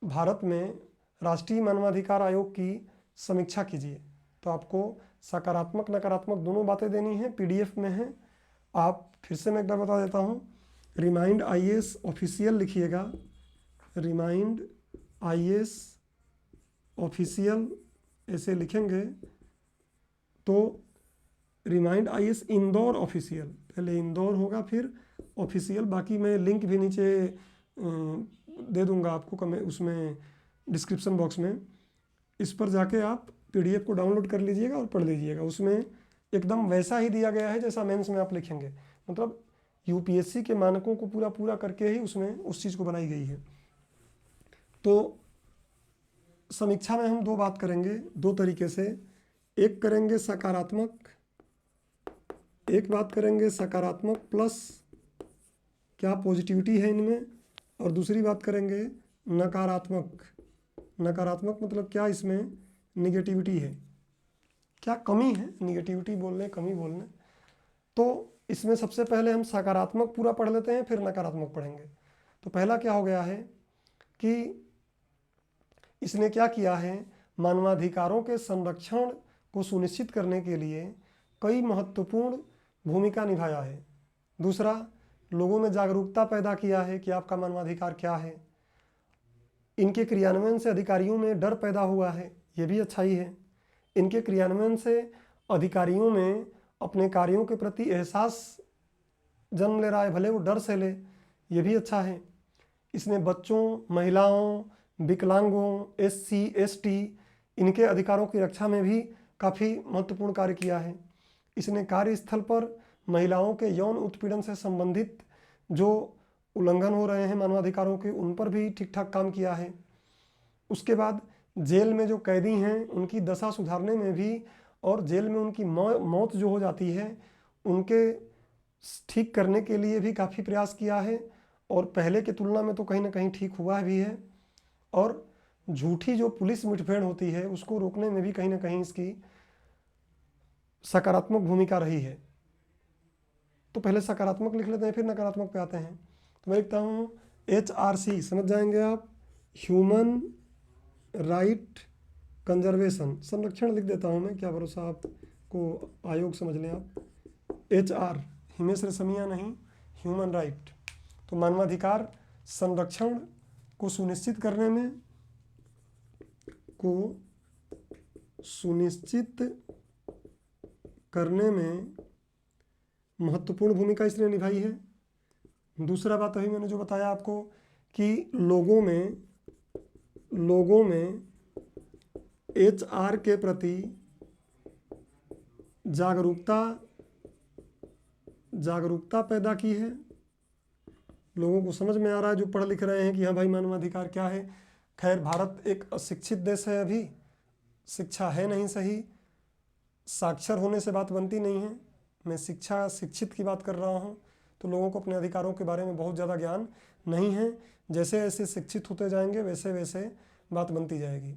भारत में राष्ट्रीय मानवाधिकार आयोग की समीक्षा कीजिए, तो आपको सकारात्मक नकारात्मक दोनों बातें देनी है, पीडीएफ में है। आप फिर से मैं एक बार बता देता हूँ, रिमाइंड आईएएस ऑफिशियल लिखिएगा, रिमाइंड आईएएस ऑफिशियल ऐसे लिखेंगे तो रिमाइंड आईएएस इंदौर ऑफिशियल, पहले इंदौर होगा फिर ऑफिशियल। बाकी मैं लिंक भी नीचे दे दूंगा आपको उसमें डिस्क्रिप्शन बॉक्स में, इस पर जाके आप पीडीएफ को डाउनलोड कर लीजिएगा और पढ़ लीजिएगा। उसमें एकदम वैसा ही दिया गया है जैसा मेंस में आप लिखेंगे, मतलब यूपीएससी के मानकों को पूरा पूरा करके ही उसमें उस चीज़ को बनाई गई है। तो समीक्षा में हम दो बात करेंगे, दो तरीके से, एक करेंगे सकारात्मक, एक बात करेंगे सकारात्मक प्लस क्या पॉजिटिविटी है इनमें, और दूसरी बात करेंगे नकारात्मक। नकारात्मक मतलब क्या इसमें निगेटिविटी है, क्या कमी है, निगेटिविटी बोलने कमी बोलने। तो इसमें सबसे पहले हम सकारात्मक पूरा पढ़ लेते हैं, फिर नकारात्मक पढ़ेंगे। तो पहला क्या हो गया है कि इसने क्या किया है, मानवाधिकारों के संरक्षण को सुनिश्चित करने के लिए कई महत्वपूर्ण भूमिका निभाया है। दूसरा, लोगों में जागरूकता पैदा किया है कि आपका मानवाधिकार क्या है। इनके क्रियान्वयन से अधिकारियों में डर पैदा हुआ है, ये भी अच्छाई है। इनके क्रियान्वयन से अधिकारियों में अपने कार्यों के प्रति एहसास जन्म ले रहा है, भले वो डर से ले, ये भी अच्छा है। इसने बच्चों, महिलाओं, विकलांगों, एससी, एसटी इनके अधिकारों की रक्षा में भी काफ़ी महत्वपूर्ण कार्य किया है। इसने कार्यस्थल पर महिलाओं के यौन उत्पीड़न से संबंधित जो उल्लंघन हो रहे हैं मानवाधिकारों के, उन पर भी ठीक ठाक काम किया है। उसके बाद जेल में जो कैदी हैं उनकी दशा सुधारने में भी, और जेल में उनकी मौत जो हो जाती है उनके ठीक करने के लिए भी काफ़ी प्रयास किया है, और पहले की तुलना में तो कहीं ना कहीं ठीक हुआ भी है। और झूठी जो पुलिस मुठभेड़ होती है उसको रोकने में भी कहीं ना कहीं इसकी सकारात्मक भूमिका रही है। तो पहले सकारात्मक लिख लेते हैं, फिर नकारात्मक पे आते हैं। तो मैं लिखता हूँ HRC, समझ जाएंगे आप, ह्यूमन राइट कंजर्वेशन, संरक्षण लिख देता हूँ मैं, क्या भरोसा आपको आयोग समझ लें आप। HR हिमेश रेशमिया नहीं, ह्यूमन राइट। तो मानवाधिकार संरक्षण को सुनिश्चित करने में महत्वपूर्ण भूमिका इसने निभाई है। दूसरा बात अभी मैंने जो बताया आपको कि लोगों में HR के प्रति जागरूकता पैदा की है। लोगों को समझ में आ रहा है जो पढ़ लिख रहे हैं कि हाँ भाई मानवाधिकार क्या है। खैर भारत एक अशिक्षित देश है, अभी शिक्षा है नहीं सही, साक्षर होने से बात बनती नहीं है। मैं शिक्षित की बात कर रहा हूँ, तो लोगों को अपने अधिकारों के बारे में बहुत ज़्यादा ज्ञान नहीं है। जैसे जैसे शिक्षित होते जाएंगे वैसे वैसे बात बनती जाएगी।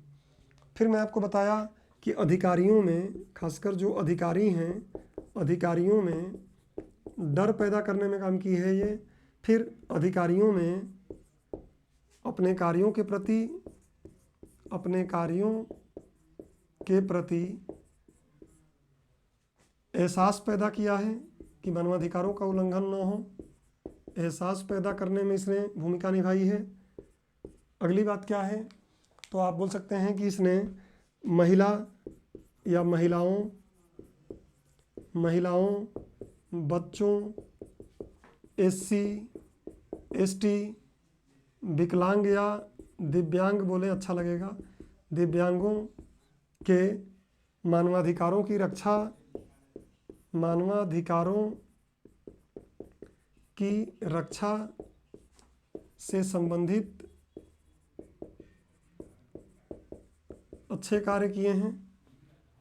फिर मैं आपको बताया कि अधिकारियों में, खासकर जो अधिकारी हैं, अधिकारियों में डर पैदा करने में काम की है ये। फिर अधिकारियों में अपने कार्यों के प्रति एहसास पैदा किया है कि मानवाधिकारों का उल्लंघन न हो। एहसास पैदा करने में इसने भूमिका निभाई है। अगली बात क्या है, तो आप बोल सकते हैं कि इसने महिला या महिलाओं, बच्चों, SC, ST, विकलांग या दिव्यांग बोले अच्छा लगेगा, दिव्यांगों के मानवाधिकारों की रक्षा मानवाधिकारों की रक्षा से संबंधित अच्छे कार्य किए हैं,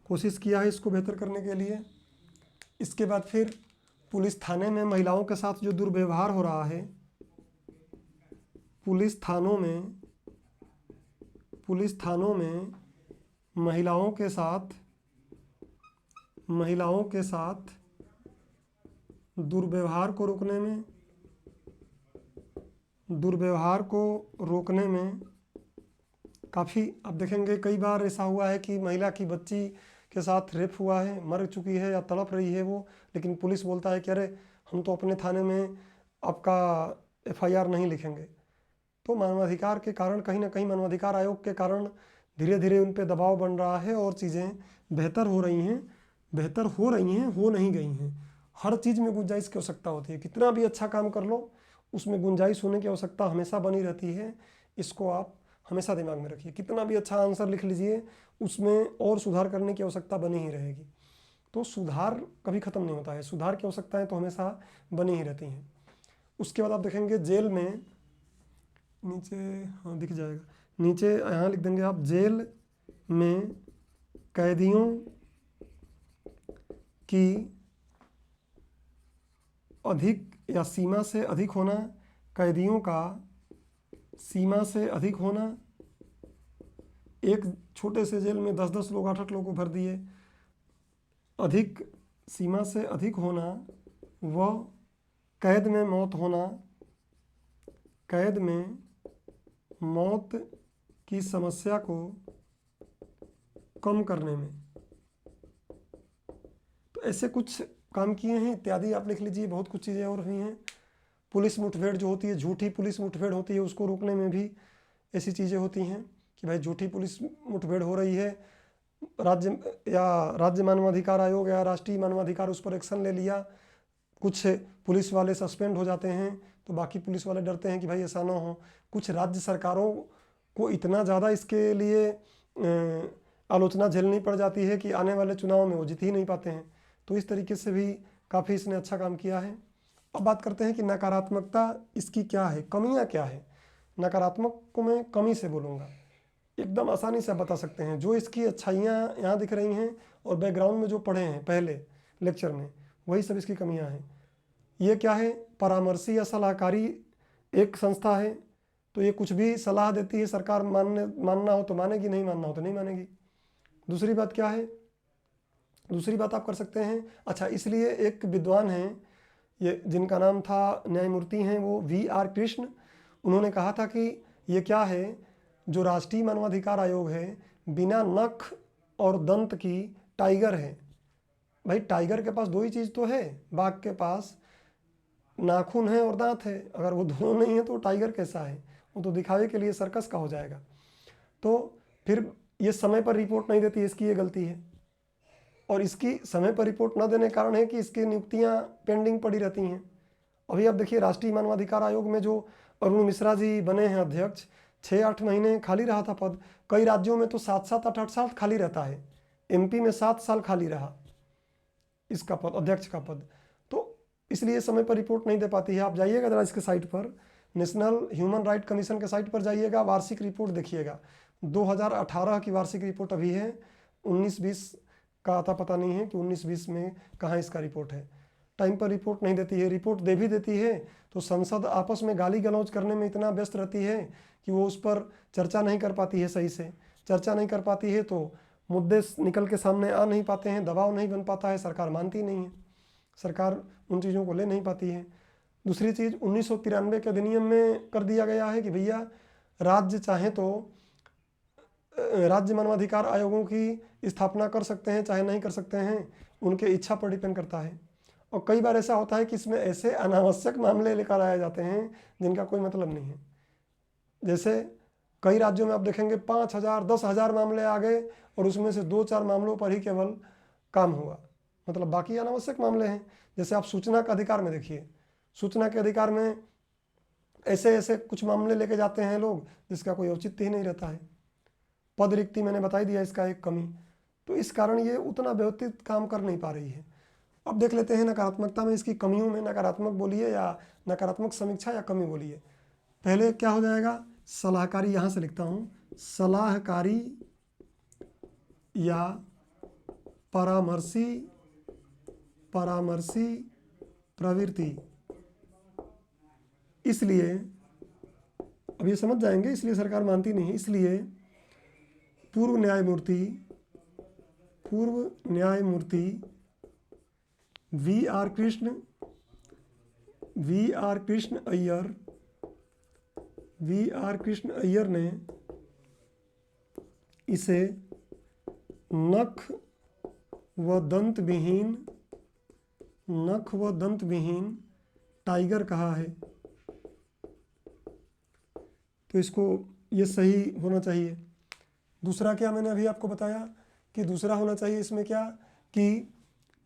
कोशिश किया है इसको बेहतर करने के लिए। इसके बाद फिर पुलिस थाने में महिलाओं के साथ जो दुर्व्यवहार हो रहा है, पुलिस थानों में महिलाओं के साथ दुर्व्यवहार को रोकने में काफ़ी, आप देखेंगे कई बार ऐसा हुआ है कि महिला की बच्ची के साथ रेप हुआ है, मर चुकी है या तड़प रही है वो, लेकिन पुलिस बोलता है कि अरे हम तो अपने थाने में आपका FIR नहीं लिखेंगे। तो मानवाधिकार के कारण, कहीं ना कहीं मानवाधिकार आयोग के कारण धीरे धीरे उन पर दबाव बन रहा है और चीज़ें बेहतर हो रही हैं, हो नहीं गई हैं। हर चीज़ में गुंजाइश की आवश्यकता होती है, कितना भी अच्छा काम कर लो उसमें गुंजाइश होने की आवश्यकता हमेशा बनी रहती है। इसको आप हमेशा दिमाग में रखिए, कितना भी अच्छा आंसर लिख लीजिए उसमें और सुधार करने की आवश्यकता बनी ही रहेगी। तो सुधार कभी ख़त्म नहीं होता है, सुधार की आवश्यकताएं तो हमेशा बनी ही रहती हैं। उसके बाद आप देखेंगे जेल में नीचे, हाँ दिख जाएगा, नीचे यहाँ लिख देंगे आप, जेल में कैदियों की अधिक या सीमा से अधिक होना, कैदियों का सीमा से अधिक होना, एक छोटे से जेल में 10-10 लोग 8-8 लोग को भर दिए, अधिक सीमा से अधिक होना व कैद में मौत की समस्या को कम करने में, तो ऐसे कुछ काम किए हैं इत्यादि आप लिख लीजिए। बहुत कुछ चीज़ें और हुई हैं। पुलिस मुठभेड़ जो होती है, झूठी पुलिस मुठभेड़ होती है, उसको रोकने में भी ऐसी चीज़ें होती हैं कि भाई झूठी पुलिस मुठभेड़ हो रही है, राज्य मानवाधिकार आयोग या राष्ट्रीय मानवाधिकार उस पर एक्शन ले लिया, कुछ पुलिस वाले सस्पेंड हो जाते हैं तो बाकी पुलिस वाले डरते हैं कि भाई ऐसा ना हो। कुछ राज्य सरकारों को इतना ज़्यादा इसके लिए आलोचना झेलनी पड़ जाती है कि आने वाले चुनाव में वो जीत ही नहीं पाते हैं। तो इस तरीके से भी काफ़ी इसने अच्छा काम किया है। अब बात करते हैं कि नकारात्मकता इसकी क्या है, कमियां क्या है। नकारात्मक को मैं कमी से बोलूँगा, एकदम आसानी से आप बता सकते हैं। जो इसकी अच्छाइयाँ यहाँ दिख रही हैं और बैकग्राउंड में जो पढ़े हैं पहले लेक्चर में, वही सब इसकी कमियाँ हैं। ये क्या है, परामर्शी या सलाहकारी एक संस्था है, तो ये कुछ भी सलाह देती है, सरकार मानना हो तो मानेगी, नहीं मानना हो तो नहीं मानेगी। दूसरी बात क्या है, दूसरी बात आप कर सकते हैं, अच्छा इसलिए एक विद्वान हैं ये जिनका नाम था, न्यायमूर्ति हैं वो VR कृष्ण, उन्होंने कहा था कि ये क्या है, जो राष्ट्रीय मानवाधिकार आयोग है बिना नख और दंत की टाइगर है। भाई टाइगर के पास दो ही चीज़ तो है, बाघ के पास नाखून है और दांत है, अगर वो दोनों नहीं है तो टाइगर कैसा है, वो तो दिखावे के लिए सर्कस का हो जाएगा। तो फिर ये समय पर रिपोर्ट नहीं देती, इसकी ये गलती है। और इसकी समय पर रिपोर्ट न देने के कारण है कि इसकी नियुक्तियां पेंडिंग पड़ी रहती हैं। अभी आप देखिए राष्ट्रीय मानवाधिकार आयोग में जो अरुण मिश्रा जी बने हैं अध्यक्ष, 6-8 महीने खाली रहा था पद। कई राज्यों में तो 7-7, 8-8 साल खाली रहता है। MP में 7 साल खाली रहा इसका पद, अध्यक्ष का पद। तो इसलिए समय पर रिपोर्ट नहीं दे पाती है। आप जाइएगा जरा इसके साइट पर, नेशनल ह्यूमन राइट कमीशन के साइट पर जाइएगा, वार्षिक रिपोर्ट देखिएगा। 2018 की वार्षिक रिपोर्ट अभी है, 19-20 का आता पता नहीं है कि 19-20 में कहाँ इसका रिपोर्ट है। टाइम पर रिपोर्ट नहीं देती है, रिपोर्ट दे भी देती है तो संसद आपस में गाली गलौज करने में इतना व्यस्त रहती है कि वो उस पर चर्चा नहीं कर पाती है, सही से चर्चा नहीं कर पाती है, तो मुद्दे निकल के सामने आ नहीं पाते हैं, दबाव नहीं बन पाता है, सरकार मानती नहीं है, सरकार उन चीज़ों को ले नहीं पाती है। दूसरी चीज़ 1993 के अधिनियम में कर दिया गया है कि भैया राज्य चाहे तो राज्य मानवाधिकार आयोगों की स्थापना कर सकते हैं, चाहे नहीं कर सकते हैं, उनके इच्छा पर डिपेंड करता है। और कई बार ऐसा होता है कि इसमें ऐसे अनावश्यक मामले लेकर आए जाते हैं जिनका कोई मतलब नहीं है। जैसे कई राज्यों में आप देखेंगे 5,000, 10,000 मामले आ गए और उसमें से 2-4 मामलों पर ही केवल काम हुआ, मतलब बाकी अनावश्यक मामले हैं। जैसे आप सूचना का अधिकार में देखिए, सूचना के अधिकार में ऐसे ऐसे कुछ मामले लेके जाते हैं लोग जिसका कोई औचित्य ही नहीं रहता है। पद रिक्ति मैंने बता ही दिया इसका एक कमी, तो इस कारण ये उतना व्यवस्थित काम कर नहीं पा रही है। अब देख लेते हैं नकारात्मकता में, इसकी कमियों में नकारात्मक बोलिए या नकारात्मक समीक्षा या कमी बोलिए। पहले क्या हो जाएगा, सलाहकारी, यहाँ से लिखता हूँ, सलाहकारी या परामर्शी प्रवृत्ति। इसलिए अब ये समझ जाएंगे, इसलिए सरकार मानती नहीं है। इसलिए पूर्व न्यायमूर्ति वी आर कृष्ण अय्यर ने इसे नख व दंतविहीन टाइगर कहा है। तो इसको, ये सही होना चाहिए। दूसरा क्या मैंने अभी आपको बताया कि दूसरा होना चाहिए इसमें क्या, कि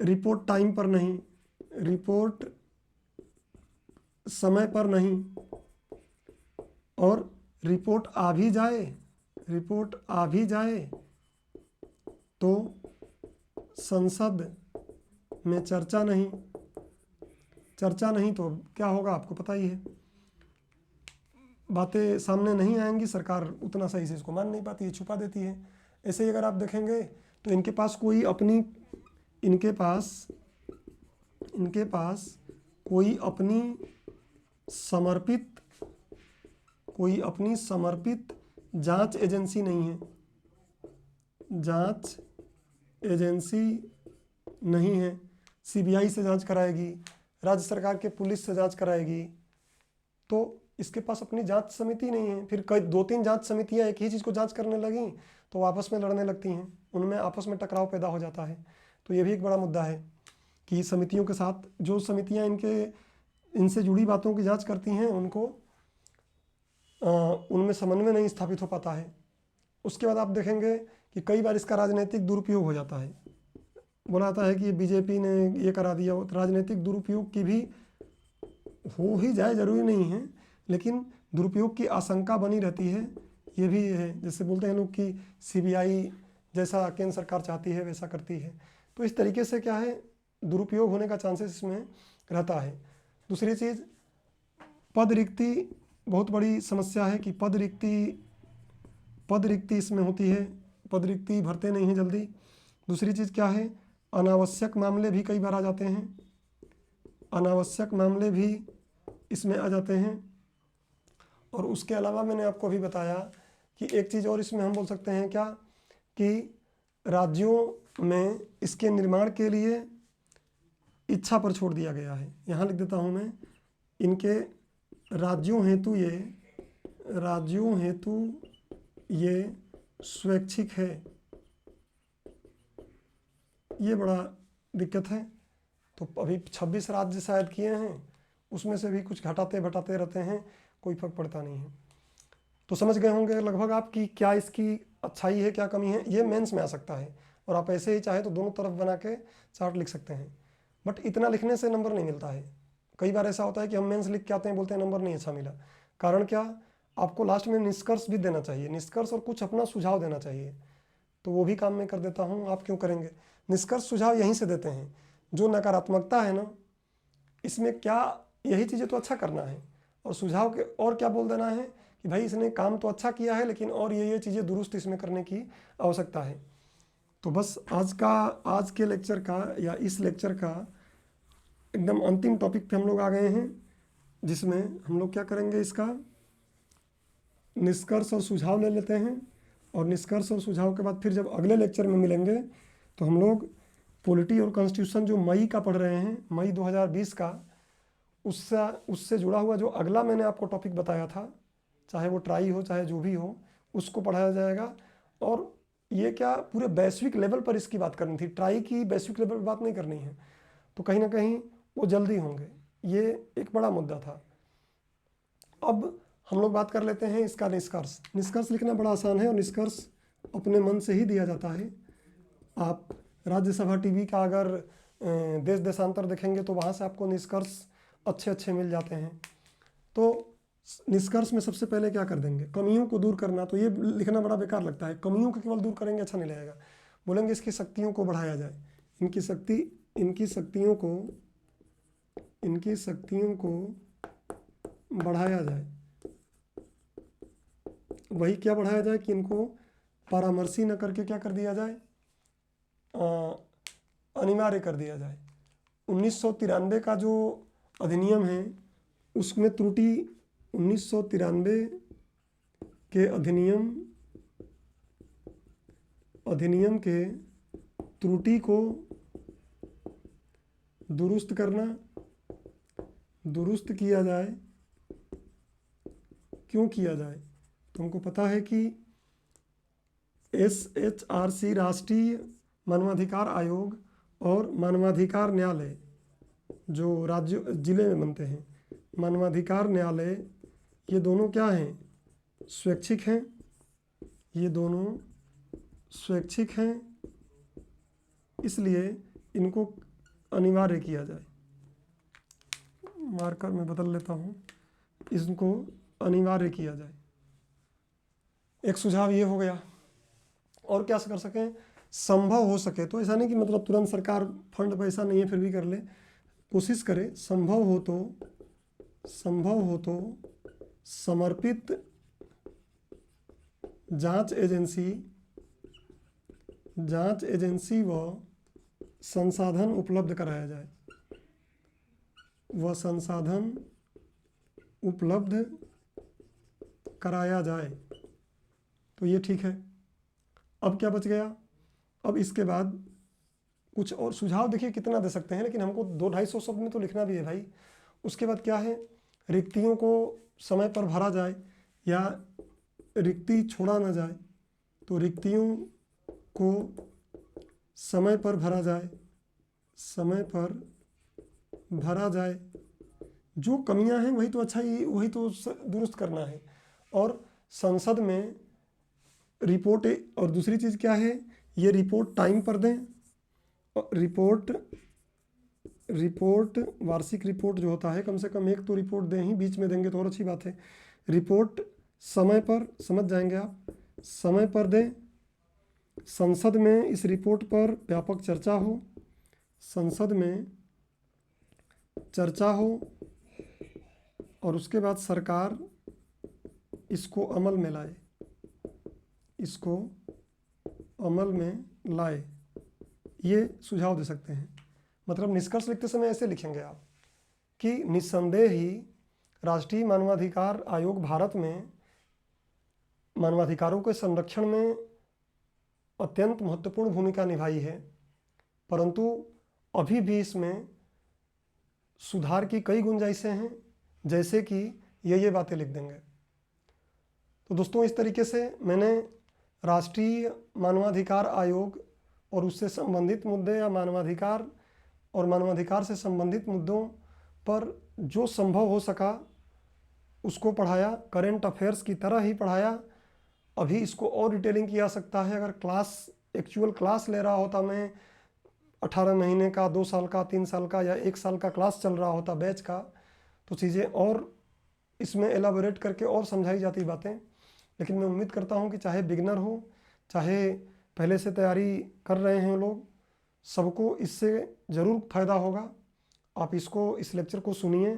रिपोर्ट टाइम पर नहीं, रिपोर्ट समय पर नहीं, और रिपोर्ट आ भी जाए तो संसद में चर्चा नहीं तो क्या होगा आपको पता ही है, बातें सामने नहीं आएंगी, सरकार उतना सही से इसको मान नहीं पाती है, छुपा देती है। ऐसे ही अगर आप देखेंगे तो इनके पास कोई अपनी समर्पित जांच एजेंसी नहीं है। सीबीआई से जांच कराएगी, राज्य सरकार के पुलिस से जांच कराएगी, तो इसके पास अपनी जांच समिति नहीं है। फिर कई 2-3 जांच समितियां एक ही चीज़ को जांच करने लगी तो आपस में लड़ने लगती हैं, उनमें आपस में टकराव पैदा हो जाता है। तो ये भी एक बड़ा मुद्दा है कि समितियों के साथ, जो समितियां इनसे जुड़ी बातों की जांच करती हैं, उनमें समन्वय नहीं स्थापित हो पाता है। उसके बाद आप देखेंगे कि कई बार इसका राजनीतिक दुरुपयोग हो जाता है। बोला जाता है कि बीजेपी ने ये करा दिया, राजनीतिक दुरुपयोग की भी हो ही जाए, जरूरी नहीं है, लेकिन दुरुपयोग की आशंका बनी रहती है। ये भी है, जैसे बोलते हैं लोग कि सीबीआई जैसा केंद्र सरकार चाहती है वैसा करती है। तो इस तरीके से क्या है, दुरुपयोग होने का चांसेस इसमें रहता है। दूसरी चीज़, पद रिक्ति बहुत बड़ी समस्या है कि पद रिक्ति इसमें होती है, पद रिक्ति भरते नहीं हैं जल्दी। दूसरी चीज़ क्या है, अनावश्यक मामले भी कई बार आ जाते हैं, अनावश्यक मामले भी इसमें आ जाते हैं। और उसके अलावा मैंने आपको अभी बताया कि एक चीज़ और इसमें हम बोल सकते हैं क्या, कि राज्यों में इसके निर्माण के लिए इच्छा पर छोड़ दिया गया है। यहाँ लिख देता हूँ मैं, इनके राज्यों हेतु ये स्वैच्छिक है। ये बड़ा दिक्कत है। तो अभी 26 राज्य शायद किए हैं, उसमें से भी कुछ घटाते घटाते रहते हैं, कोई फर्क पड़ता नहीं है। तो समझ गए होंगे लगभग आप कि क्या इसकी अच्छाई है क्या कमी है। ये मेंस में आ सकता है, और आप ऐसे ही चाहे तो दोनों तरफ बना के चार्ट लिख सकते हैं, बट इतना लिखने से नंबर नहीं मिलता है। कई बार ऐसा होता है कि हम मेंस लिख के आते हैं, बोलते हैं नंबर नहीं अच्छा मिला। कारण क्या, आपको लास्ट में निष्कर्ष भी देना चाहिए, निष्कर्ष और कुछ अपना सुझाव देना चाहिए। तो वो भी काम मैं कर देता हूँ, आप क्यों करेंगे। निष्कर्ष सुझाव यहीं से देते हैं। जो नकारात्मकता है ना, इसमें क्या यही चीज़ें तो अच्छा करना है, और सुझाव के और क्या बोल देना है कि भाई इसने काम तो अच्छा किया है, लेकिन और ये चीज़ें दुरुस्त इसमें करने की आवश्यकता है। तो बस आज के लेक्चर का या इस लेक्चर का एकदम अंतिम टॉपिक पे हम लोग आ गए हैं, जिसमें हम लोग क्या करेंगे, इसका निष्कर्ष और सुझाव ले लेते हैं। और निष्कर्ष और सुझाव के बाद फिर जब अगले लेक्चर में मिलेंगे तो हम लोग पॉलिटी और कॉन्स्टिट्यूशन जो मई का पढ़ रहे हैं, मई 2020 का, उससे जुड़ा हुआ जो अगला मैंने आपको टॉपिक बताया था, चाहे वो ट्राई हो चाहे जो भी हो, उसको पढ़ाया जाएगा। और ये क्या पूरे वैश्विक लेवल पर इसकी बात करनी थी, ट्राई की वैश्विक लेवल पर बात नहीं करनी है, तो कहीं ना कहीं वो जल्दी होंगे। ये एक बड़ा मुद्दा था। अब हम लोग बात कर लेते हैं इसका निष्कर्ष। निष्कर्ष लिखना बड़ा आसान है, और निष्कर्ष अपने मन से ही दिया जाता है। आप राज्यसभा टीवी का अगर देश देशांतर देखेंगे तो वहाँ से आपको निष्कर्ष अच्छे मिल जाते हैं। तो निष्कर्ष में सबसे पहले क्या कर देंगे, कमियों को दूर करना। तो ये लिखना बड़ा बेकार लगता है, कमियों को केवल दूर करेंगे अच्छा नहीं लगेगा। बोलेंगे इसकी शक्तियों को बढ़ाया जाए, इनकी शक्ति इनकी शक्तियों को बढ़ाया जाए। वही क्या बढ़ाया जाए कि इनको परामर्शी न करके क्या कर दिया जाए, अनिवार्य कर दिया जाए। 1993 का जो अधिनियम है उसमें त्रुटि, 1993 के अधिनियम के त्रुटि को दुरुस्त किया जाए। क्यों किया जाए? तुमको पता है कि SHRC राष्ट्रीय मानवाधिकार आयोग और मानवाधिकार न्यायालय जो राज्य जिले में बनते हैं, मानवाधिकार न्यायालय, ये दोनों क्या हैं? स्वैच्छिक हैं। ये दोनों स्वैच्छिक हैं, इसलिए इनको अनिवार्य किया जाए। मार्कर में बदल लेता हूँ, इसको अनिवार्य किया जाए। एक सुझाव ये हो गया। और क्या कर सकें? संभव हो सके तो, ऐसा नहीं कि मतलब तुरंत सरकार फंड पैसा नहीं है फिर भी कर ले, कोशिश करे। संभव हो तो समर्पित जांच एजेंसी व संसाधन उपलब्ध कराया जाए। तो ये ठीक है। अब क्या बच गया? अब इसके बाद कुछ और सुझाव देखिए कितना दे सकते हैं, लेकिन हमको 200-250 शब्द में तो लिखना भी है भाई। उसके बाद क्या है? रिक्तियों को समय पर भरा जाए या रिक्ति छोड़ा ना जाए, तो रिक्तियों को समय पर भरा जाए। जो कमियां हैं वही तो वही तो दुरुस्त करना है। और संसद में रिपोर्ट, और दूसरी चीज़ क्या है, ये रिपोर्ट टाइम पर दें। रिपोर्ट वार्षिक रिपोर्ट जो होता है, कम से कम एक तो रिपोर्ट दें ही, बीच में देंगे तो और अच्छी बात है। रिपोर्ट समय पर, समझ जाएंगे आप, समय पर दें। संसद में इस रिपोर्ट पर व्यापक चर्चा हो, और उसके बाद सरकार इसको अमल में लाए। ये सुझाव दे सकते हैं। मतलब निष्कर्ष लिखते समय ऐसे लिखेंगे आप कि निस्संदेह ही राष्ट्रीय मानवाधिकार आयोग भारत में मानवाधिकारों के संरक्षण में अत्यंत महत्वपूर्ण भूमिका निभाई है, परंतु अभी भी इसमें सुधार की कई गुंजाइशें हैं, जैसे कि ये बातें लिख देंगे। तो दोस्तों, इस तरीके से मैंने राष्ट्रीय मानवाधिकार आयोग और उससे संबंधित मुद्दे या मानवाधिकार और मानवाधिकार से संबंधित मुद्दों पर जो संभव हो सका उसको पढ़ाया। करेंट अफेयर्स की तरह ही पढ़ाया। अभी इसको और डिटेलिंग किया जा सकता है। अगर एक्चुअल क्लास ले रहा होता मैं, 18 महीने का, 2 साल का, 3 साल का या 1 साल का क्लास चल रहा होता बैच का, तो चीज़ें और इसमें एलाबोरेट करके और समझाई जाती बातें। लेकिन मैं उम्मीद करता हूँ कि चाहे बिगनर हो, चाहे पहले से तैयारी कर रहे हैं लोग, सबको इससे ज़रूर फ़ायदा होगा। आप इस लेक्चर को सुनिए,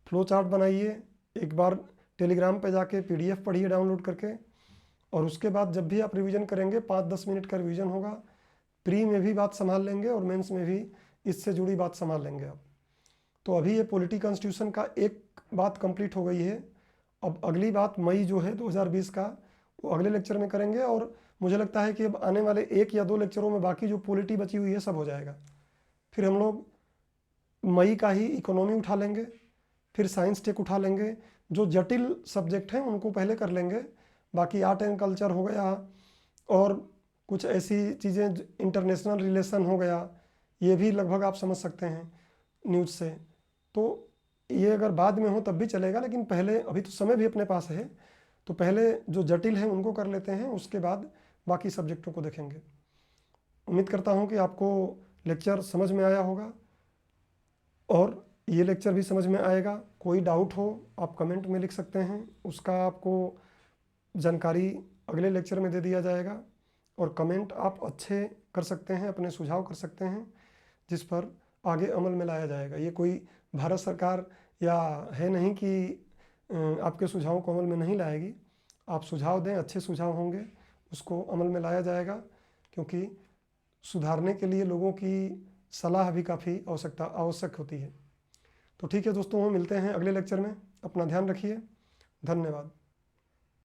फ्लो चार्ट बनाइए, एक बार टेलीग्राम पे जाके PDF पढ़िए डाउनलोड करके, और उसके बाद जब भी आप रिवीजन करेंगे 5-10 मिनट का रिवीजन होगा। प्री में भी बात संभाल लेंगे और मेंस में भी इससे जुड़ी बात संभाल लेंगे आप। तो अभी ये पॉलिटी कॉन्स्टिट्यूशन का एक बात कंप्लीट हो गई है। अब अगली बात मई जो है 2020 का, वो अगले लेक्चर में करेंगे, और मुझे लगता है कि अब आने वाले 1 या 2 लेक्चरों में बाकी जो पॉलिटी बची हुई है सब हो जाएगा। फिर हम लोग मई का ही इकोनॉमी उठा लेंगे, फिर साइंस टेक उठा लेंगे। जो जटिल सब्जेक्ट हैं उनको पहले कर लेंगे, बाकी आर्ट एंड कल्चर हो गया और कुछ ऐसी चीज़ें, इंटरनेशनल रिलेशन हो गया, ये भी लगभग आप समझ सकते हैं न्यूज़ से। तो ये अगर बाद में हो तब भी चलेगा, लेकिन पहले, अभी तो समय भी अपने पास है, तो पहले जो जटिल हैं उनको कर लेते हैं, उसके बाद बाकी सब्जेक्टों को देखेंगे। उम्मीद करता हूँ कि आपको लेक्चर समझ में आया होगा और ये लेक्चर भी समझ में आएगा। कोई डाउट हो आप कमेंट में लिख सकते हैं, उसका आपको जानकारी अगले लेक्चर में दे दिया जाएगा। और कमेंट आप अच्छे कर सकते हैं, अपने सुझाव कर सकते हैं। जिस पर आगे अमल में लाया जाएगा। ये कोई भारत सरकार या है नहीं कि आपके सुझावों को अमल में नहीं लाएगी। आप सुझाव दें, अच्छे सुझाव होंगे, उसको अमल में लाया जाएगा, क्योंकि सुधारने के लिए लोगों की सलाह भी काफ़ी आवश्यक होती है। तो ठीक है दोस्तों, हम मिलते हैं अगले लेक्चर में। अपना ध्यान रखिए। धन्यवाद।